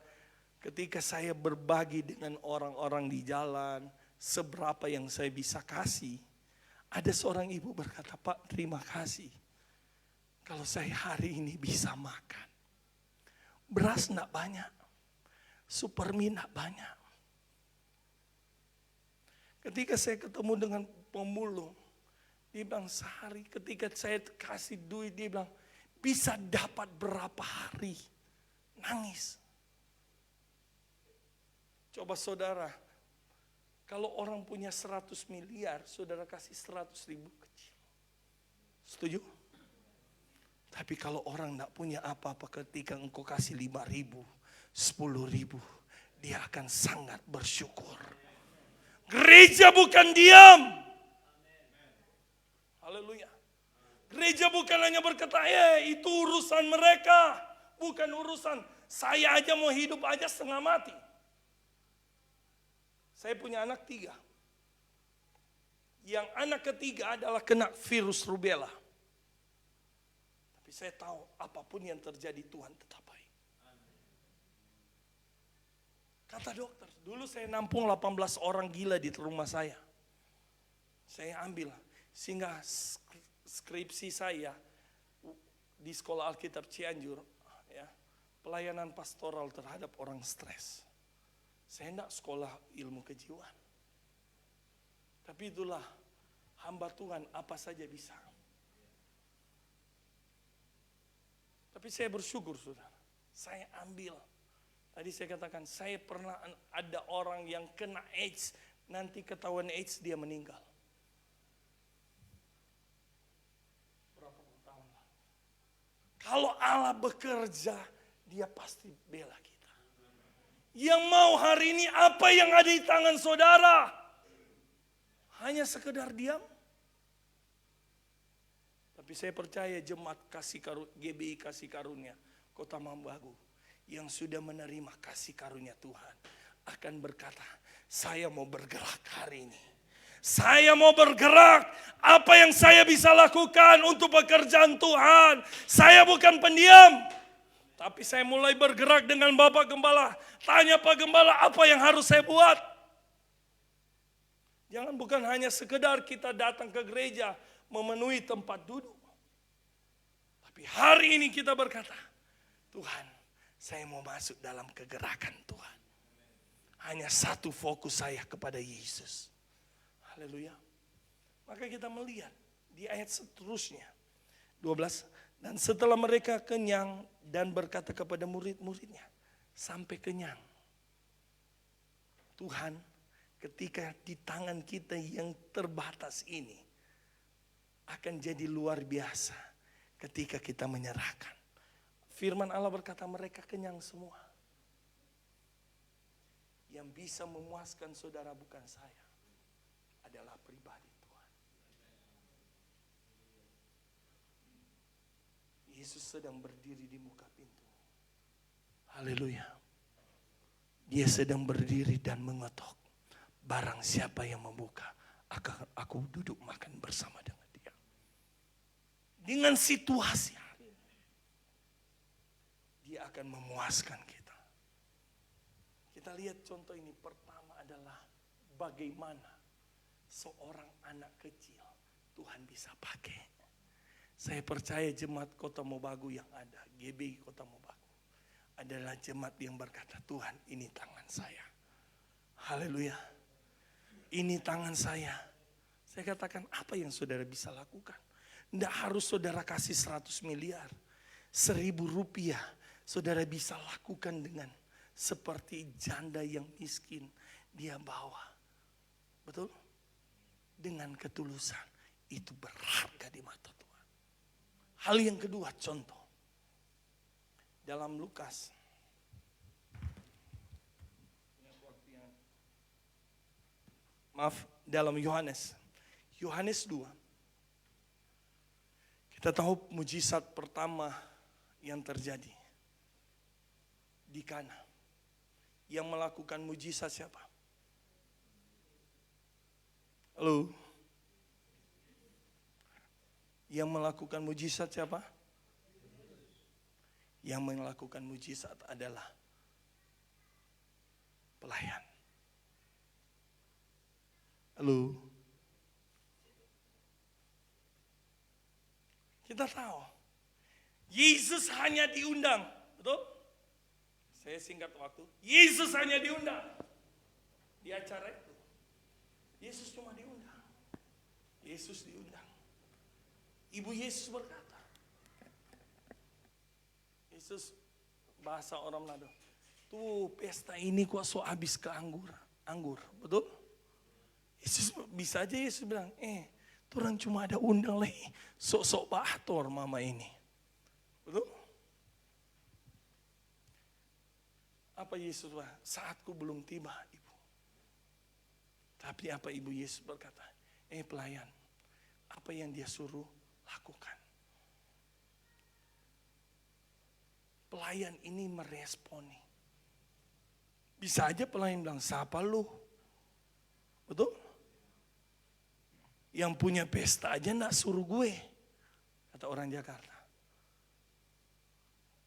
ketika saya berbagi dengan orang-orang di jalan, seberapa yang saya bisa kasih. Ada seorang ibu berkata, Pak terima kasih. Kalau saya hari ini bisa makan. Beras enggak banyak. Supermi enggak banyak. Ketika saya ketemu dengan pemulung, dia bilang sehari ketika saya kasih duit, dia bilang bisa dapat berapa hari. Nangis. Coba saudara, kalau orang punya 100 miliar, saudara kasih 100.000 kecil. Setuju? Tapi kalau orang tidak punya apa-apa ketika engkau kasih 5.000, 10.000, dia akan sangat bersyukur. Gereja bukan diam. Haleluya. Gereja bukan hanya berkata, itu urusan mereka. Bukan urusan saya aja mau hidup aja setengah mati. Saya punya anak 3. Yang anak ketiga adalah kena virus rubella. Tapi saya tahu apapun yang terjadi Tuhan tetap baik. Kata dokter, dulu saya nampung 18 orang gila di rumah saya. Saya ambil. Sehingga skripsi saya di Sekolah Alkitab Cianjur, ya, pelayanan pastoral terhadap orang stres. Saya tidak sekolah ilmu kejiwaan. Tapi itulah hamba Tuhan apa saja bisa. Tapi saya bersyukur saudara. Saya ambil. Tadi saya katakan saya pernah ada orang yang kena AIDS nanti ketahuan AIDS dia meninggal. Berapa puluh tahun lalu. Kalau Allah bekerja, dia pasti bela kita. Yang mau hari ini apa yang ada di tangan saudara? Hanya sekedar diam. Tapi saya percaya jemaat GBI kasih karunia Kota Mambagu yang sudah menerima kasih karunia Tuhan akan berkata, saya mau bergerak hari ini. Saya mau bergerak. Apa yang saya bisa lakukan untuk pekerjaan Tuhan? Saya bukan pendiam. Tapi saya mulai bergerak dengan Bapak Gembala. Tanya Pak Gembala, apa yang harus saya buat? Jangan bukan hanya sekedar kita datang ke gereja memenuhi tempat duduk. Tapi hari ini kita berkata, Tuhan, saya mau masuk dalam kegerakan Tuhan. Hanya satu fokus saya kepada Yesus. Haleluya. Maka kita melihat di ayat seterusnya. 12. Dan setelah mereka kenyang dan berkata kepada murid-muridnya. Sampai kenyang. Tuhan, ketika di tangan kita yang terbatas ini. Akan jadi luar biasa ketika kita menyerahkan. Firman Allah berkata mereka kenyang semua. Yang bisa memuaskan saudara bukan saya. Adalah pribadi Tuhan. Yesus sedang berdiri di muka pintu. Haleluya. Dia sedang berdiri dan mengetok. Barang siapa yang membuka, aku duduk makan bersama dengan dia. Dengan situasi hari ini, dia akan memuaskan kita. Kita lihat contoh ini. Pertama adalah bagaimana seorang anak kecil Tuhan bisa pakai. Saya percaya jemaat Kota Mobagu yang ada, GBI Kota Mobagu, adalah jemaat yang berkata, Tuhan ini tangan saya. Haleluya. Ini tangan saya. Saya katakan, apa yang saudara bisa lakukan? Tidak harus saudara kasih 100 miliar. 1.000 rupiah saudara bisa lakukan dengan seperti janda yang miskin. Dia bawa. Betul? Dengan ketulusan. Itu berharga di mata Tuhan. Hal yang kedua, contoh. Dalam Lukas. Maaf, dalam Yohanes. Yohanes 2. Kita tahu mujizat pertama yang terjadi. Di Kana. Yang melakukan mujizat siapa? Halo? Yang melakukan mujizat siapa? Yang melakukan mujizat adalah pelayan. Halo? Kita tahu. Yesus hanya diundang. Betul? Saya singkat waktu. Yesus hanya diundang. Di acara itu. Yesus cuma diundang. Yesus diundang. Ibu Yesus berkata. Yesus bahasa orang Manado. Tuh pesta ini kok so habis ke anggur. Betul? Yesus bisa aja Yesus bilang. Orang cuma ada undang lagi. Sok-sok bahator mama ini. Betul? Apa Yesus bilang? Saatku belum tiba ibu. Tapi apa ibu Yesus berkata? Pelayan. Apa yang dia suruh lakukan. Pelayan ini meresponi. Bisa aja pelayan bilang, siapa lu? Betul? Yang punya pesta aja gak suruh gue. Kata orang Jakarta.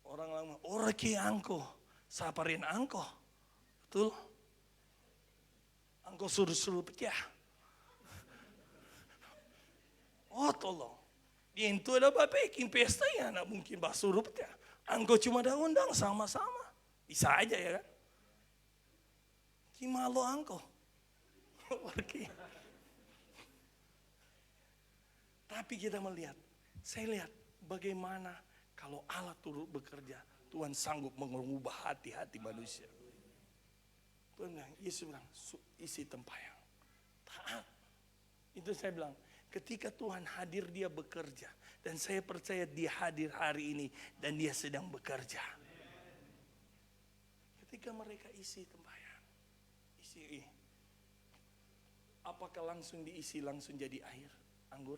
Orang lama, orang ki angko. Saparin angko. Betul? Angko suruh-suruh pecah. Oh tolong. Itu ada bapekin pesta ya, nak mungkin bah suruh pecah. Angko cuma ada undang sama-sama. Bisa aja ya kan. Gimana lo angko? Pergi. Tapi kita melihat, saya lihat bagaimana kalau Allah turut bekerja, Tuhan sanggup mengubah hati-hati manusia. Tuhan bilang, Yesus bilang, isi tempayang. taat. Itu saya bilang, ketika Tuhan hadir dia bekerja. Dan saya percaya dia hadir hari ini dan dia sedang bekerja. Ketika mereka isi tempayan, isi, apakah langsung diisi langsung jadi air anggur?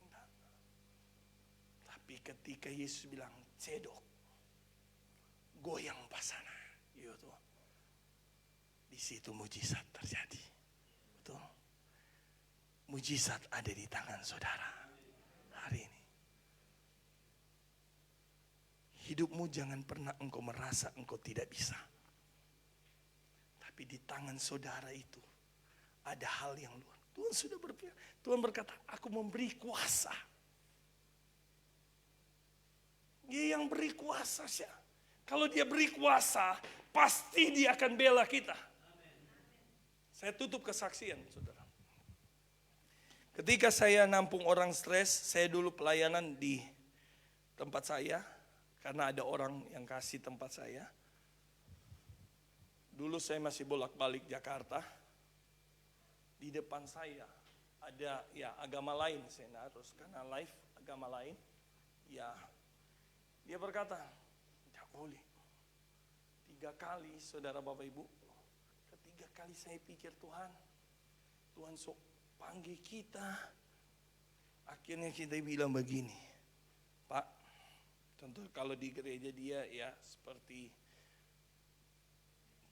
Enggak. Tapi ketika Yesus bilang cedok, goyang pasana, itu di situ mujizat terjadi. Betul. Mujizat ada di tangan saudara hari ini. Hidupmu jangan pernah engkau merasa engkau tidak bisa. Tapi di tangan saudara itu ada hal yang luar. Tuhan sudah berfirman. Tuhan berkata, aku memberi kuasa. Dia yang beri kuasa sih. Kalau dia beri kuasa, pasti dia akan bela kita. Saya tutup kesaksian, saudara. Ketika saya nampung orang stres, saya dulu pelayanan di tempat saya. Karena ada orang yang kasih tempat saya. Dulu saya masih bolak-balik Jakarta. Di depan saya ada ya agama lain. Saya harus karena live agama lain. Ya, dia berkata, tidak boleh. 3 kali saudara Bapak Ibu. Ketiga kali saya pikir Tuhan sok panggil kita. Akhirnya kita bilang begini, Pak, contoh kalau di gereja dia ya seperti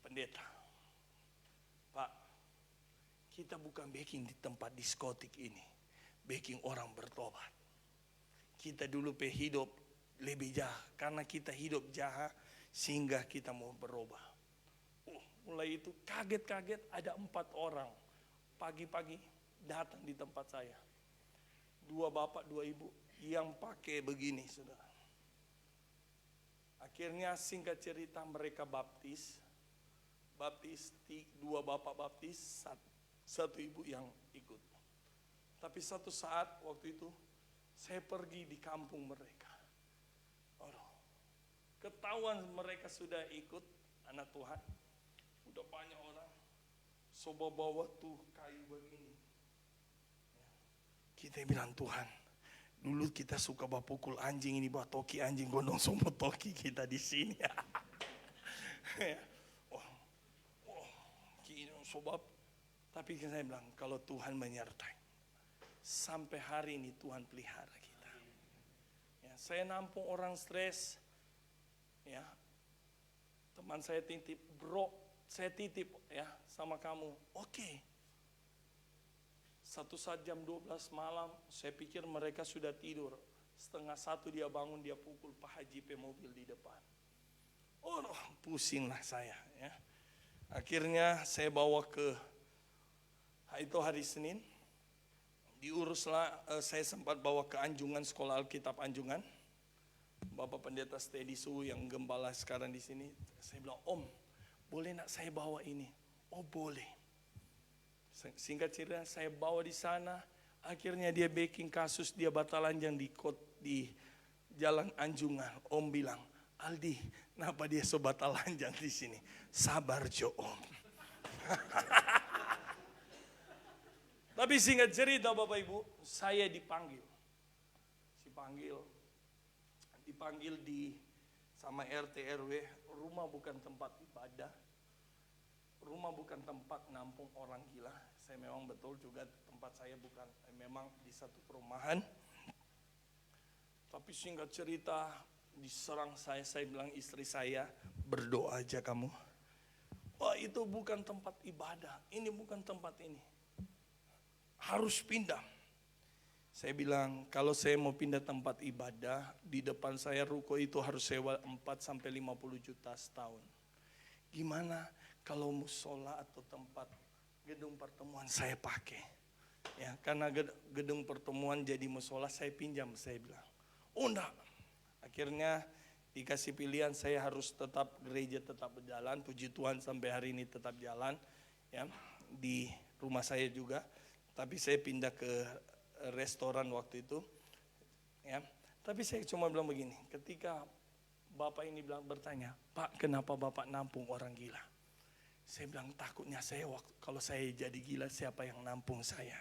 pendeta. Pak, kita bukan backing di tempat diskotik ini, backing orang bertobat. Kita dulu hidup lebih jahat, karena kita hidup jahat sehingga kita mau berubah. Mulai itu kaget-kaget ada 4 orang pagi-pagi datang di tempat saya. 2 bapak, 2 ibu yang pakai begini, saudara. Akhirnya singkat cerita mereka baptis. 2 bapak baptis, 1 ibu yang ikut. Tapi satu saat waktu itu saya pergi di kampung mereka. Ketahuan mereka sudah ikut anak Tuhan. Udah banyak orang. Coba bawa tuh kayu begini. Kita bilang Tuhan, dulu kita suka bawa pukul anjing ini, bawa toki anjing, gondong semua toki kita di sini. Sebab, tapi saya bilang kalau Tuhan menyertai, sampai hari ini Tuhan pelihara kita. Ya, saya nampung orang stres, ya, teman saya titip, bro, saya titip ya sama kamu, oke. Satu saat jam 12 malam, saya pikir mereka sudah tidur. 12:30 dia bangun, dia pukul Pak Haji mobil di depan. Pusinglah saya ya. Akhirnya saya bawa ke, itu hari Senin, diuruslah, saya sempat bawa ke Anjungan, sekolah Alkitab Anjungan. Bapak Pendeta Steady Su yang gembala sekarang di sini. Saya bilang, Om, boleh nak saya bawa ini? Oh boleh. Singkat cerita saya bawa di sana. Akhirnya dia backing kasus dia batalanjang di Jalan Anjungan. Om bilang, Aldi, kenapa dia batalanjang di sini? Sabar Jo Om. Tapi singkat cerita Bapak Ibu, saya dipanggil. Dipanggil sama RT RW, rumah bukan tempat ibadah, rumah bukan tempat nampung orang gila. Saya memang betul juga tempat saya bukan, memang di satu perumahan. Tapi singkat cerita diserang saya bilang istri saya, berdoa aja kamu. Wah itu bukan tempat ibadah, ini bukan tempat ini. Harus pindah. Saya bilang, kalau saya mau pindah tempat ibadah, di depan saya ruko itu harus sewa 4-50 juta setahun. Gimana kalau musola atau tempat gedung pertemuan saya pakai? Ya, karena gedung pertemuan jadi musola saya pinjam, saya bilang. Oh enggak. Akhirnya dikasih pilihan, saya harus tetap gereja tetap berjalan, puji Tuhan sampai hari ini tetap jalan. Ya, di rumah saya juga, tapi saya pindah ke restoran waktu itu, ya. Tapi saya cuma bilang begini, ketika bapak ini bertanya, Pak, kenapa bapak nampung orang gila? Saya bilang takutnya saya kalau saya jadi gila siapa yang nampung saya.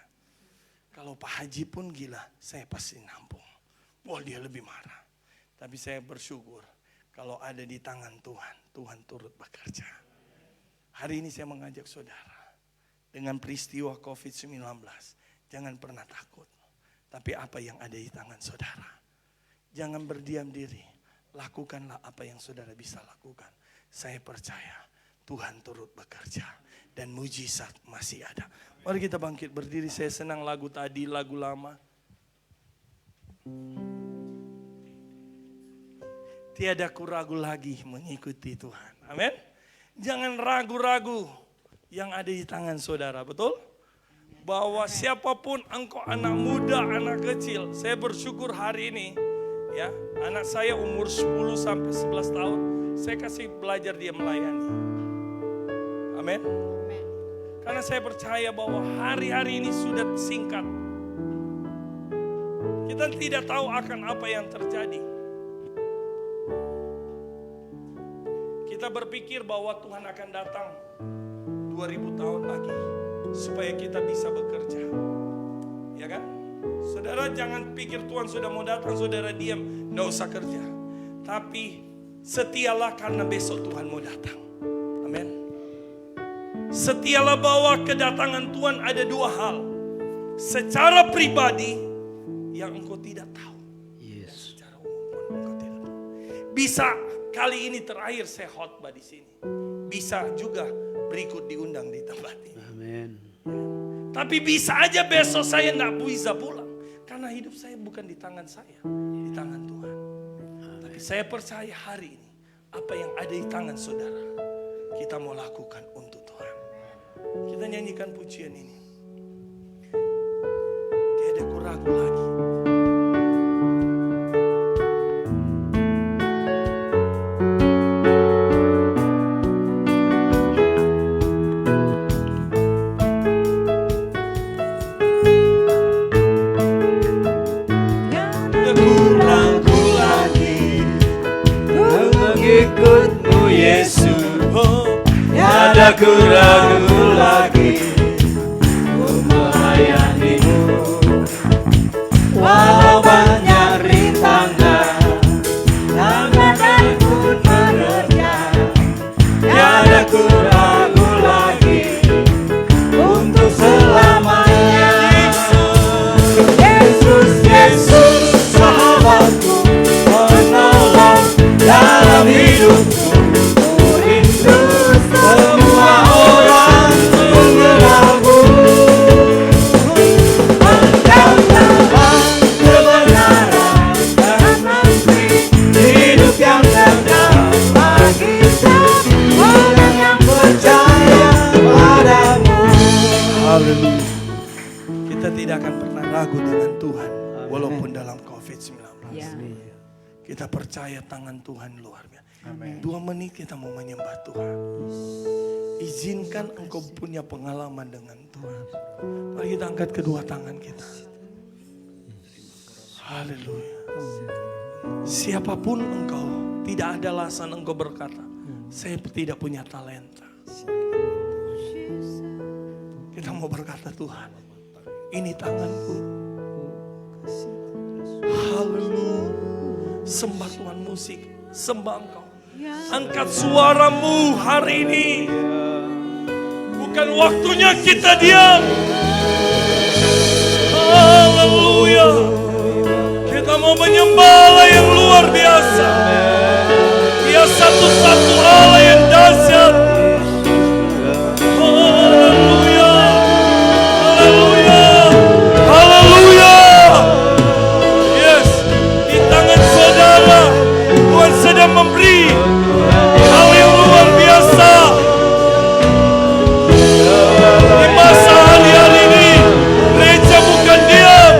Kalau Pak Haji pun gila saya pasti nampung. Wah dia lebih marah. Tapi saya bersyukur kalau ada di tangan Tuhan, Tuhan turut bekerja. Hari ini saya mengajak saudara dengan peristiwa COVID-19. Jangan pernah takut. Tapi apa yang ada di tangan saudara. Jangan berdiam diri. Lakukanlah apa yang saudara bisa lakukan. Saya percaya Tuhan turut bekerja dan mujizat masih ada. Mari kita bangkit berdiri. Saya senang lagu tadi, lagu lama. Tiada ku ragu lagi mengikuti Tuhan. Amin. Jangan ragu-ragu yang ada di tangan saudara, betul? Bahwa siapapun engkau, anak muda, anak kecil, saya bersyukur hari ini ya, anak saya umur 10 sampai 11 tahun, saya kasih belajar dia melayani. Amin. Karena saya percaya bahwa hari-hari ini sudah singkat. Kita tidak tahu akan apa yang terjadi. Kita berpikir bahwa Tuhan akan datang 2000 tahun lagi supaya kita bisa bekerja. Ya kan? Saudara jangan pikir Tuhan sudah mau datang, saudara diam, enggak usah kerja. Tapi setialah karena besok Tuhan mau datang. Amin. Setialah bahwa kedatangan Tuhan ada dua hal. Secara pribadi yang engkau tidak tahu. Yes. Secara umum pun engkau tidak tahu. Bisa kali ini terakhir saya khotbah di sini. Bisa juga berikut diundang di tempat ini. Amin. Tapi bisa aja besok saya tidak bisa pulang. Karena hidup saya bukan di tangan saya. Di tangan Tuhan. Amen. Tapi saya percaya hari ini apa yang ada di tangan saudara kita mau lakukan untuk Tuhan. Kita nyanyikan pujian ini. Tiada ku ragu lagi. Tiada ku ragu lagi mengikutmu Yesus. Tiada ku ragu lagi untuk melayanimu. Walau banyak rintangan, tangan pun menerjang. Tiada ku ragu lagi untuk selamanya. Yesus, Yesus, sahabatku, penolong dalam hidupku. Semua orang mengenalmu. Engkau Tuhan kebenaran dan menteri hidup yang tenang bagi semua orang yang percaya padamu. Haleluya. Kita tidak akan pernah ragu dengan Tuhan walaupun dalam COVID-19. Kita percaya tangan Tuhan luar biasa. 2 menit kita mau menyembah Tuhan. Izinkan engkau punya pengalaman dengan Tuhan. Mari kita angkat kedua tangan kita. Haleluya. Siapapun engkau, tidak ada alasan engkau berkata, saya tidak punya talenta. Kita mau berkata, Tuhan, ini tanganku. Haleluya. Sembah Tuhan musik, sembah engkau. Angkat suaramu hari ini. Bukan waktunya kita diam. Haleluya. Kita mau menyembah Allah yang luar biasa. Dia satu-satu Allah yang dahsyat. Haleluya. Haleluya. Haleluya. Yes. Di tangan saudara Tuhan sedang memberi hal yang luar biasa. Di masa hari-hari ini gereja bukan diam,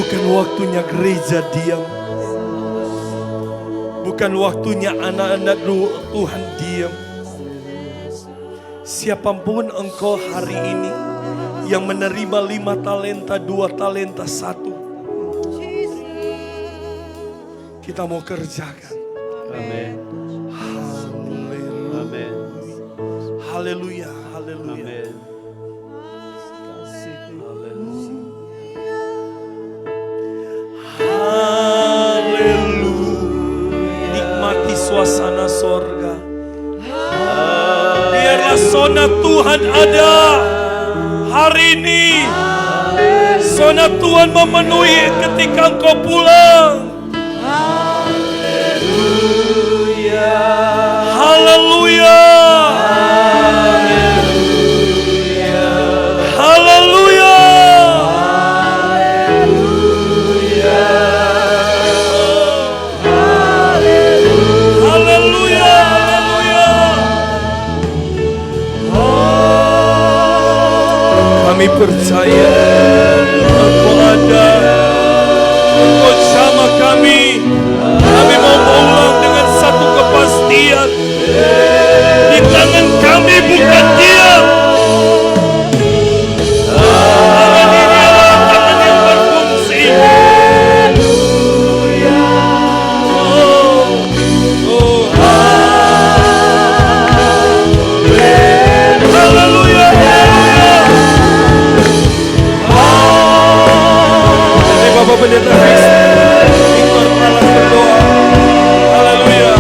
Bukan waktunya gereja diam. Bukan waktunya anak-anak Tuhan diam. Siapapun engkau hari ini yang menerima 5 talenta, 2 talenta, 1. Kita mau kerjakan. Amin. Haleluya. Amin. Haleluya. Haleluya. Amin. Haleluya. Nikmati suasana sorga. Biarlah sona Tuhan ada hari ini. Sona Tuhan memenuhi ketika engkau pulang. Haleluya. Haleluya. Haleluya. Haleluya. Kami percaya Engkau ada. Engkau sama kami. Kami mau pulang dengan satu kepastian. Di tangan kami bukan diam. Tangan ini adalah tangan yang berfungsi. Haleluya. Jadi Bapak Pendeta Victor Pralas berdoa. Haleluya.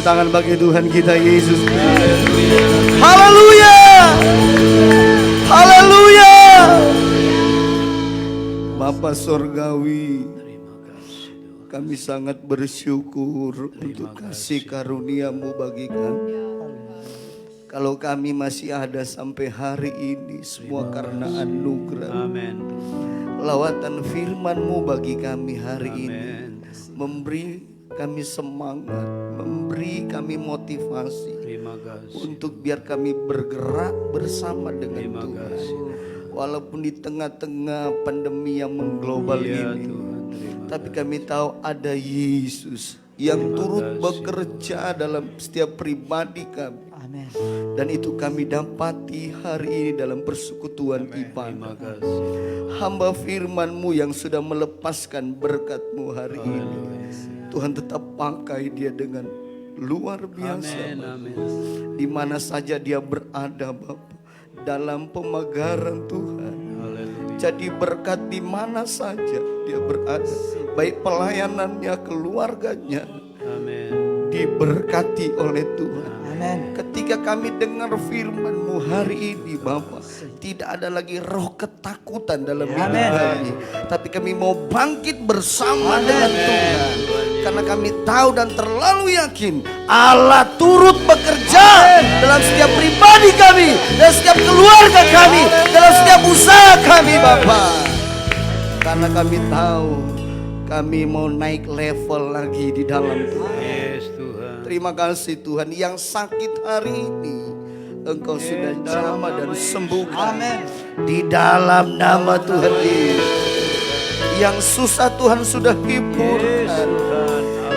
Tangan bagi Tuhan kita Yesus. Haleluya. Haleluya. Bapa Sorgawi, kami sangat bersyukur untuk kasih karunia-Mu bagi kami. Kalau kami masih ada sampai hari ini, semua karena anugerah. Amin. Lawatan firman-Mu bagi kami hari ini memberi kami semangat, memberi kami motivasi. Terima kasih. Untuk biar kami bergerak bersama dengan Terima Tuhan. kasih. Walaupun di tengah-tengah pandemi yang mengglobal Iya, ini, Tuhan, terima tapi kami tahu ada Yesus yang turut bekerja dalam setiap pribadi kami. Amin. Dan itu kami dapati hari ini dalam persekutuan Terima ibadah. kasih. Hamba firman-Mu yang sudah melepaskan berkat-Mu hari ini, Tuhan tetap pakai dia dengan luar biasa. Amin, Bapa. amin. Di mana saja dia berada Bapa, dalam pemagaran Tuhan. Haleluya. Jadi berkat di mana saja dia berada, baik pelayanannya, keluarganya, Amin. diberkati oleh Tuhan. Amin. Ketika kami dengar firman-Mu hari ini Bapa, tidak ada lagi roh ketakutan dalam hidup kami, tapi kami mau bangkit bersama dengan Tuhan. Karena kami tahu dan terlalu yakin Allah turut bekerja dalam setiap pribadi kami, dalam setiap keluarga kami, dalam setiap usaha kami Bapa. Karena kami tahu kami mau naik level lagi di dalam Tuhan. Yes, Tuhan. Terima kasih Tuhan. Yang sakit hari ini Engkau sudah jamah dan sembuhkan. Di dalam nama Tuhan Yesus. Yang susah Tuhan sudah hiburkan.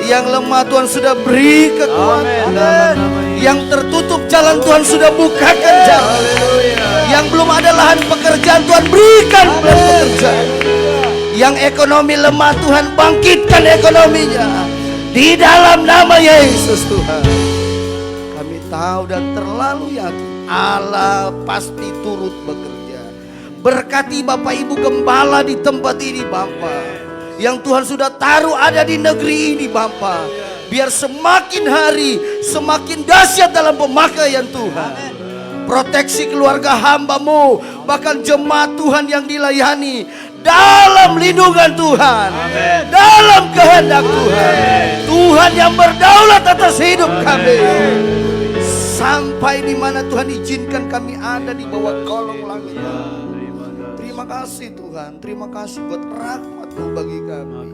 Yang lemah Tuhan sudah beri kekuatan. Yang tertutup jalan Tuhan sudah bukakan jalan. Yang belum ada lahan pekerjaan Tuhan berikan lahan pekerjaan. Yang ekonomi lemah Tuhan bangkitkan ekonominya. Di dalam nama Yesus Tuhan. Kami tahu dan terlalu yakin Allah pasti turut bekerja. Berkati Bapak Ibu Gembala di tempat ini Bapak. Yang Tuhan sudah taruh ada di negeri ini Bapak. Biar semakin hari semakin dahsyat dalam pemakaian Tuhan. Proteksi keluarga hamba-Mu, bahkan jemaat Tuhan yang dilayani dalam lindungan Tuhan. Dalam kehendak Tuhan. Tuhan yang berdaulat atas hidup kami. Sampai di mana Tuhan izinkan kami ada di bawah kolong langit. Terima kasih Tuhan, terima kasih buat rahmat-Mu bagi kami.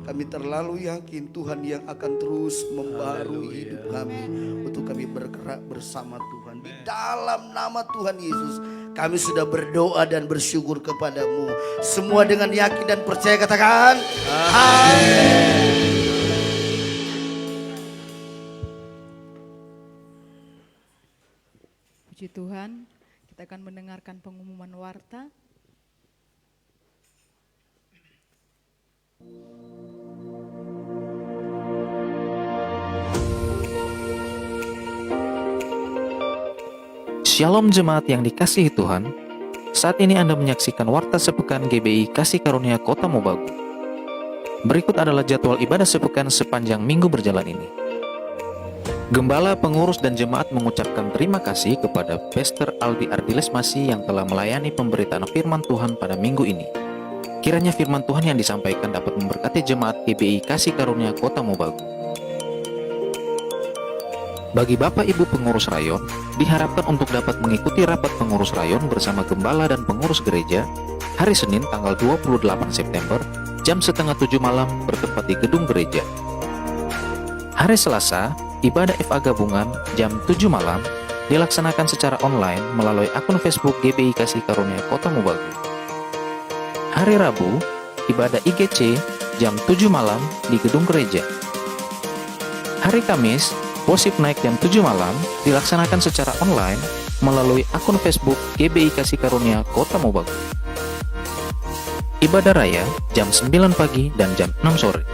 Kami terlalu yakin Tuhan yang akan terus membarui hidup kami untuk kami bergerak bersama Tuhan. Di dalam nama Tuhan Yesus kami sudah berdoa dan bersyukur kepadamu. Semua dengan yakin dan percaya katakan amin. Puji Tuhan, kita akan mendengarkan pengumuman warta. Shalom jemaat yang dikasihi Tuhan. Saat ini Anda menyaksikan Warta Sepekan GBI Kasih Karunia Kota Mobagu. Berikut adalah jadwal ibadah sepekan sepanjang minggu berjalan ini. Gembala, pengurus dan jemaat mengucapkan terima kasih kepada Pastor Aldi Ardiles Masih yang telah melayani pemberitaan firman Tuhan pada minggu ini. Kiranya firman Tuhan yang disampaikan dapat memberkati jemaat GBI Kasih Karunia Kota Mobagu. Bagi Bapak Ibu pengurus rayon, diharapkan untuk dapat mengikuti rapat pengurus rayon bersama gembala dan pengurus gereja hari Senin tanggal 28 September jam 6:30 malam bertempat di gedung gereja. Hari Selasa, ibadah FA gabungan jam 7 malam dilaksanakan secara online melalui akun Facebook GBI Kasih Karunia Kota Mobagu. Hari Rabu, ibadah IGC jam 7 malam di gedung gereja. Hari Kamis, worship naik jam 7 malam dilaksanakan secara online melalui akun Facebook GBI Kasih Karunia Kota Mobagu. Ibadah raya jam 9 pagi dan jam 6 sore.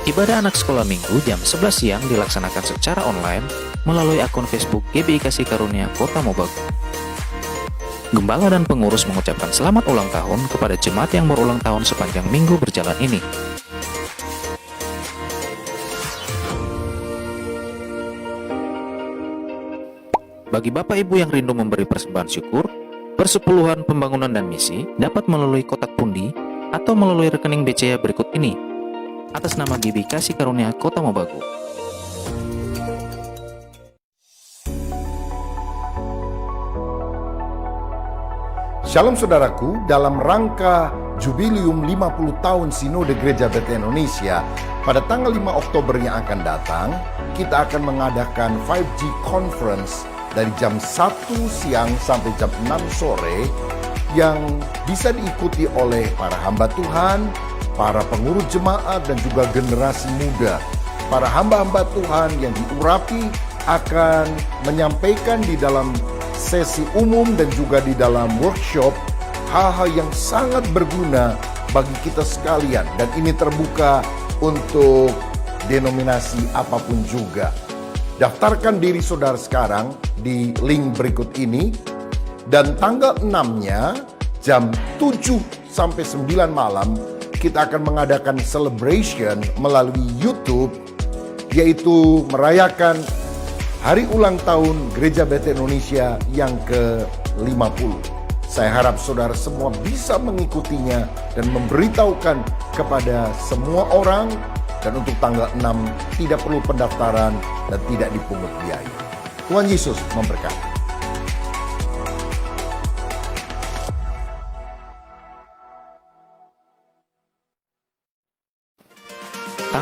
Ibadah anak sekolah minggu jam 11 siang dilaksanakan secara online melalui akun Facebook GBI Kasih Karunia Kota Mobagu. Gembala dan pengurus mengucapkan selamat ulang tahun kepada jemaat yang berulang tahun sepanjang minggu berjalan ini. Bagi Bapak Ibu yang rindu memberi persembahan syukur, persepuluhan pembangunan dan misi dapat melalui kotak pundi atau melalui rekening BCA berikut ini, atas nama GBI Kasih Karunia Kota Mobagu. Shalom saudaraku, dalam rangka Jubilium 50 tahun Sinode Gereja Bethel Indonesia, pada tanggal 5 Oktober yang akan datang, kita akan mengadakan 5G Conference dari jam 1 siang sampai jam 6 sore yang bisa diikuti oleh para hamba Tuhan, para pengurus jemaat dan juga generasi muda. Para hamba-hamba Tuhan yang diurapi akan menyampaikan di dalam sesi umum dan juga di dalam workshop hal-hal yang sangat berguna bagi kita sekalian, dan ini terbuka untuk denominasi apapun juga. Daftarkan diri saudara sekarang di link berikut ini, dan tanggal 6-nya jam 7 sampai 9 malam kita akan mengadakan celebration melalui YouTube, yaitu merayakan hari ulang tahun Gereja Bethel Indonesia yang ke-50. Saya harap saudara semua bisa mengikutinya dan memberitahukan kepada semua orang, dan untuk tanggal 6 tidak perlu pendaftaran dan tidak dipungut biaya. Tuhan Yesus memberkati.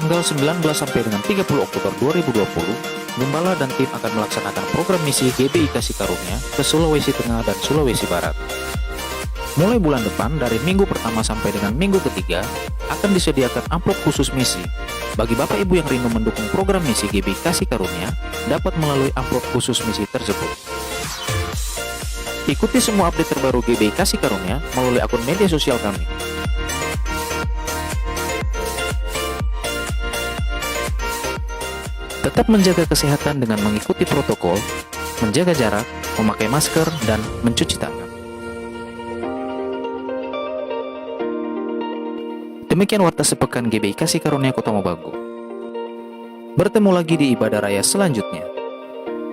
tanggal 19 sampai dengan 30 Oktober 2020, Gembala dan tim akan melaksanakan program misi GBI Kasih Karunia ke Sulawesi Tengah dan Sulawesi Barat. Mulai bulan depan, dari minggu pertama sampai dengan minggu ketiga, akan disediakan amplop khusus misi. Bagi Bapak Ibu yang rindu mendukung program misi GBI Kasih Karunia, dapat melalui amplop khusus misi tersebut. Ikuti semua update terbaru GBI Kasih Karunia melalui akun media sosial kami. Tetap menjaga kesehatan dengan mengikuti protokol, menjaga jarak, memakai masker, dan mencuci tangan. Demikian warta sepekan GBI Kasih Karunia Kota Mobagu. Bertemu lagi di ibadah raya selanjutnya.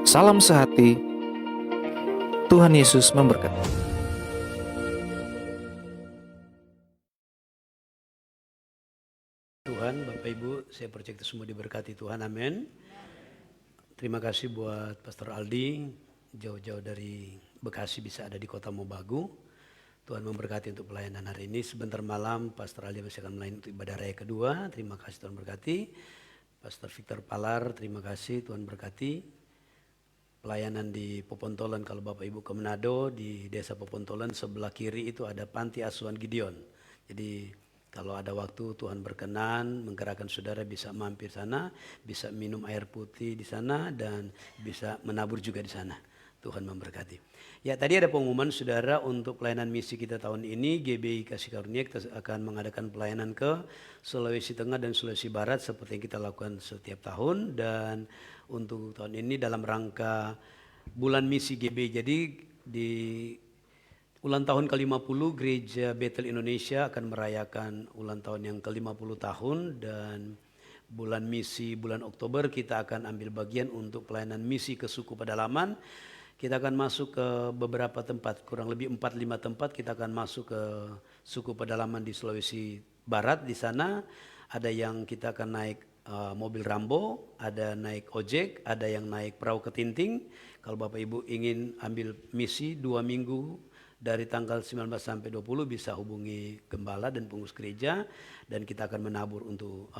Salam sehati. Tuhan Yesus memberkati. Tuhan, Bapak Ibu, saya percaya kita semua diberkati Tuhan, amin. Terima kasih buat Pastor Aldi, jauh-jauh dari Bekasi bisa ada di Kota Mobagu. Tuhan memberkati untuk pelayanan hari ini. Sebentar malam Pastor Aldi masih akan melayani untuk ibadah raya kedua. Terima kasih, Tuhan berkati. Pastor Victor Palar, terima kasih, Tuhan berkati. Pelayanan di Popontolan, kalau Bapak Ibu ke Manado, di desa Popontolan sebelah kiri itu ada Panti Asuhan Gideon. Jadi kalau ada waktu Tuhan berkenan menggerakkan saudara bisa mampir sana, bisa minum air putih di sana dan bisa menabur juga di sana. Tuhan memberkati. Ya, tadi ada pengumuman saudara untuk pelayanan misi kita tahun ini GBI Kasih Karunia. Kita akan mengadakan pelayanan ke Sulawesi Tengah dan Sulawesi Barat seperti yang kita lakukan setiap tahun. Dan untuk tahun ini dalam rangka bulan misi GBI. Jadi di ulang tahun ke-50 Gereja Bethel Indonesia akan merayakan ulang tahun yang ke-50 tahun. Dan bulan misi bulan Oktober kita akan ambil bagian untuk pelayanan misi ke suku pedalaman. Kita akan masuk ke beberapa tempat, kurang lebih 4-5 tempat kita akan masuk ke suku pedalaman di Sulawesi Barat. Di sana ada yang kita akan naik mobil Rambo, ada naik ojek, ada yang naik perahu ketinting. Kalau Bapak Ibu ingin ambil misi 2 minggu dari tanggal 19 sampai 20 bisa hubungi gembala dan pengurus gereja dan kita akan menabur untuk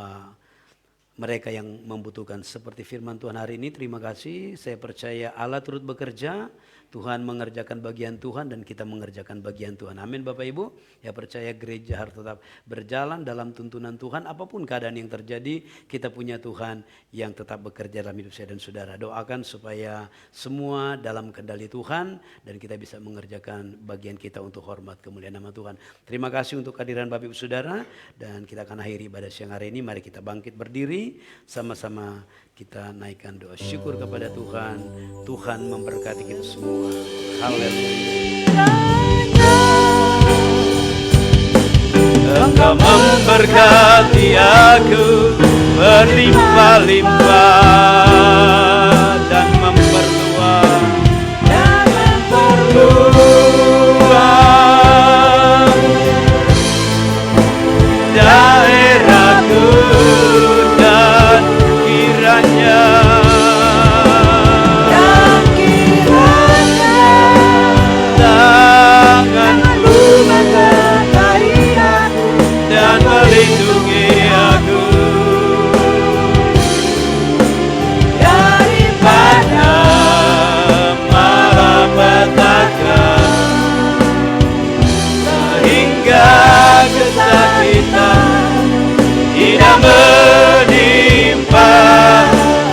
mereka yang membutuhkan. Seperti firman Tuhan hari ini, terima kasih. Saya percaya Allah turut bekerja. Tuhan mengerjakan bagian Tuhan dan kita mengerjakan bagian Tuhan. Amin Bapak Ibu. Ya, percaya gereja harus tetap berjalan dalam tuntunan Tuhan. Apapun keadaan yang terjadi, kita punya Tuhan yang tetap bekerja dalam hidup saya dan saudara. Doakan supaya semua dalam kendali Tuhan dan kita bisa mengerjakan bagian kita untuk hormat kemuliaan nama Tuhan. Terima kasih untuk kehadiran Bapak Ibu Saudara dan kita akan akhiri pada siang hari ini. Mari kita bangkit berdiri sama-sama. Kita naikkan doa syukur kepada Tuhan. Tuhan memberkati kita semua. Haleluya. Engkau memberkati aku berlimpah-limpah dan memperluas daerahku dan kiranya tangan-Mu menyertai aku dan melindungi aku daripada malapetaka sehingga kesakitan tidak menimpa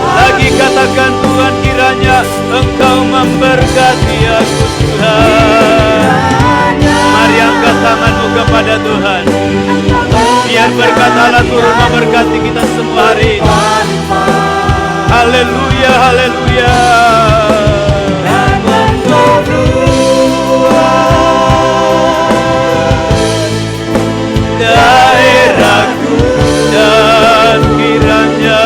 lagi. Katakan Tuhan, kiranya Engkau memberkati aku Tuhan. Mari angkat tanganmu kepada Tuhan. Biar berkat Allah turun memberkati kita semua hari ini. Haleluya, haleluya. Dan daerahku dan kiranya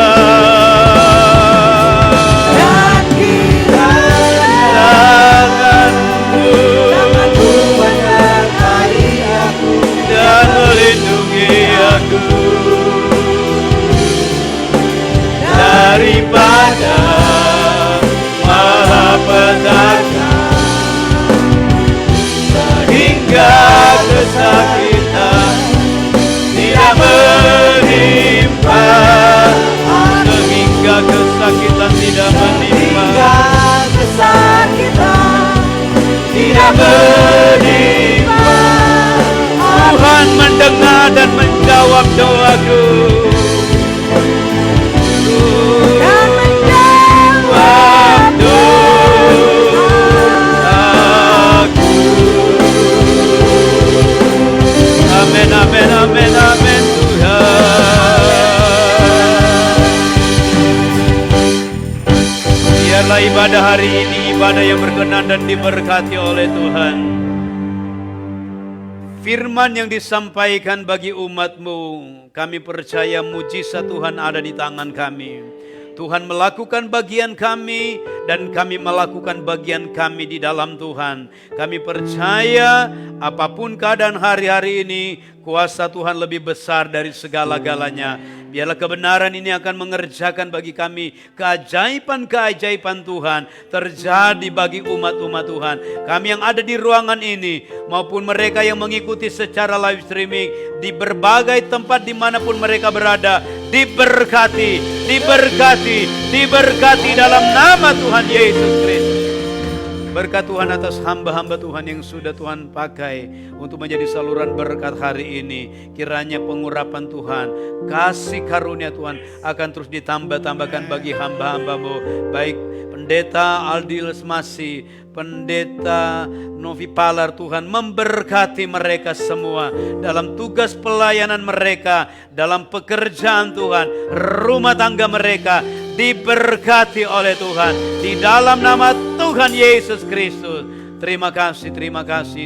tangan-Mu menyertai aku dan melindungi aku daripada Biarlah ibadah hari ini ibadah yang berkenan dan diberkati oleh Tuhan. Firman yang disampaikan bagi umat-Mu, kami percaya mujizat Tuhan ada di tangan kami. Tuhan melakukan bagian kami dan kami melakukan bagian kami di dalam Tuhan. Kami percaya apapun keadaan hari-hari ini, kuasa Tuhan lebih besar dari segala-galanya. Biarlah kebenaran ini akan mengerjakan bagi kami keajaiban-keajaiban Tuhan terjadi bagi umat-umat Tuhan. Kami yang ada di ruangan ini maupun mereka yang mengikuti secara live streaming di berbagai tempat dimanapun mereka berada, diberkati, diberkati, diberkati dalam nama Tuhan Yesus Kristus. Berkat Tuhan atas hamba-hamba Tuhan yang sudah Tuhan pakai untuk menjadi saluran berkat hari ini. Kiranya pengurapan Tuhan, kasih karunia Tuhan akan terus ditambah-tambahkan bagi hamba-hamba-Mu. Baik Pendeta Aldi Lesmasi, Pendeta Novi Palar, Tuhan memberkati mereka semua dalam tugas pelayanan mereka, dalam pekerjaan Tuhan, rumah tangga mereka diberkati oleh Tuhan di dalam nama Tuhan Yesus Kristus. Terima kasih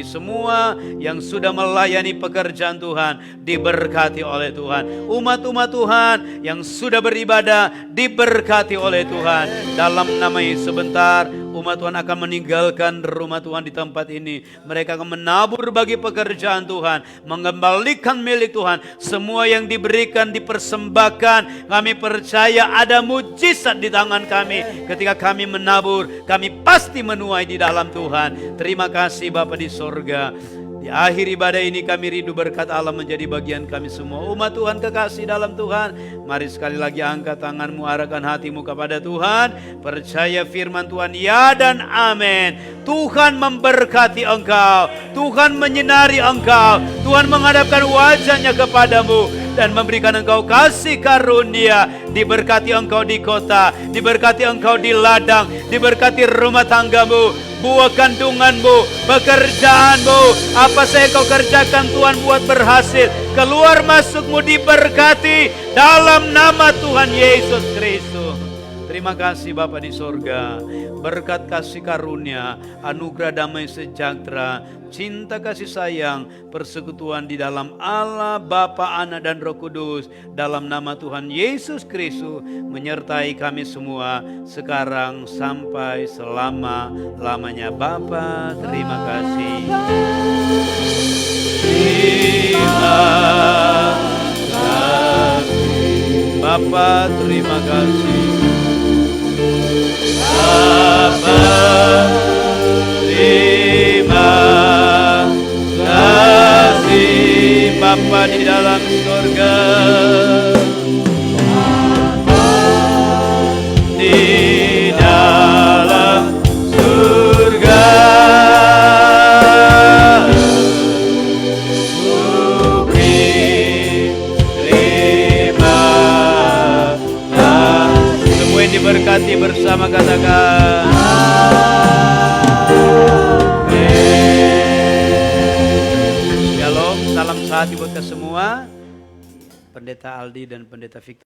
semua yang sudah melayani pekerjaan Tuhan diberkati oleh Tuhan. Umat-umat Tuhan yang sudah beribadah diberkati oleh Tuhan. Dalam nama Yesus, sebentar umat Tuhan akan meninggalkan rumah Tuhan di tempat ini. Mereka akan menabur bagi pekerjaan Tuhan, mengembalikan milik Tuhan. Semua yang diberikan, dipersembahkan, kami percaya ada mujizat di tangan kami. Ketika kami menabur, kami pasti menuai di dalam Tuhan. Terima kasih Bapa di sorga. Di akhir ibadah ini kami rindu berkat Allah menjadi bagian kami semua. Umat Tuhan kekasih dalam Tuhan, mari sekali lagi angkat tanganmu, arahkan hatimu kepada Tuhan. Percaya firman Tuhan, ya dan amin. Tuhan memberkati engkau, Tuhan menyinari engkau, Tuhan menghadapkan wajahnya kepadamu dan memberikan engkau kasih karunia. Diberkati engkau di kota, diberkati engkau di ladang, diberkati rumah tanggamu, buah kandunganmu, pekerjaanmu, apa saja kau kerjakan Tuhan buat berhasil. Keluar masukmu diberkati dalam nama Tuhan Yesus Kristus. Terima kasih Bapa di sorga. Berkat kasih karunia, anugerah damai sejahtera, cinta kasih sayang, persekutuan di dalam Allah, Bapa, Anak, dan Roh Kudus. Dalam nama Tuhan Yesus Kristus menyertai kami semua sekarang sampai selama-lamanya. Bapa, terima kasih. Terima kasih. Bapa, terima kasih. Bapa, terima kasih. Bapa di dalam surga, di dalam surga, diberkati bersama, katakan Shalom, salam sehat buat kita semua. Pendeta Aldi dan Pendeta Victor.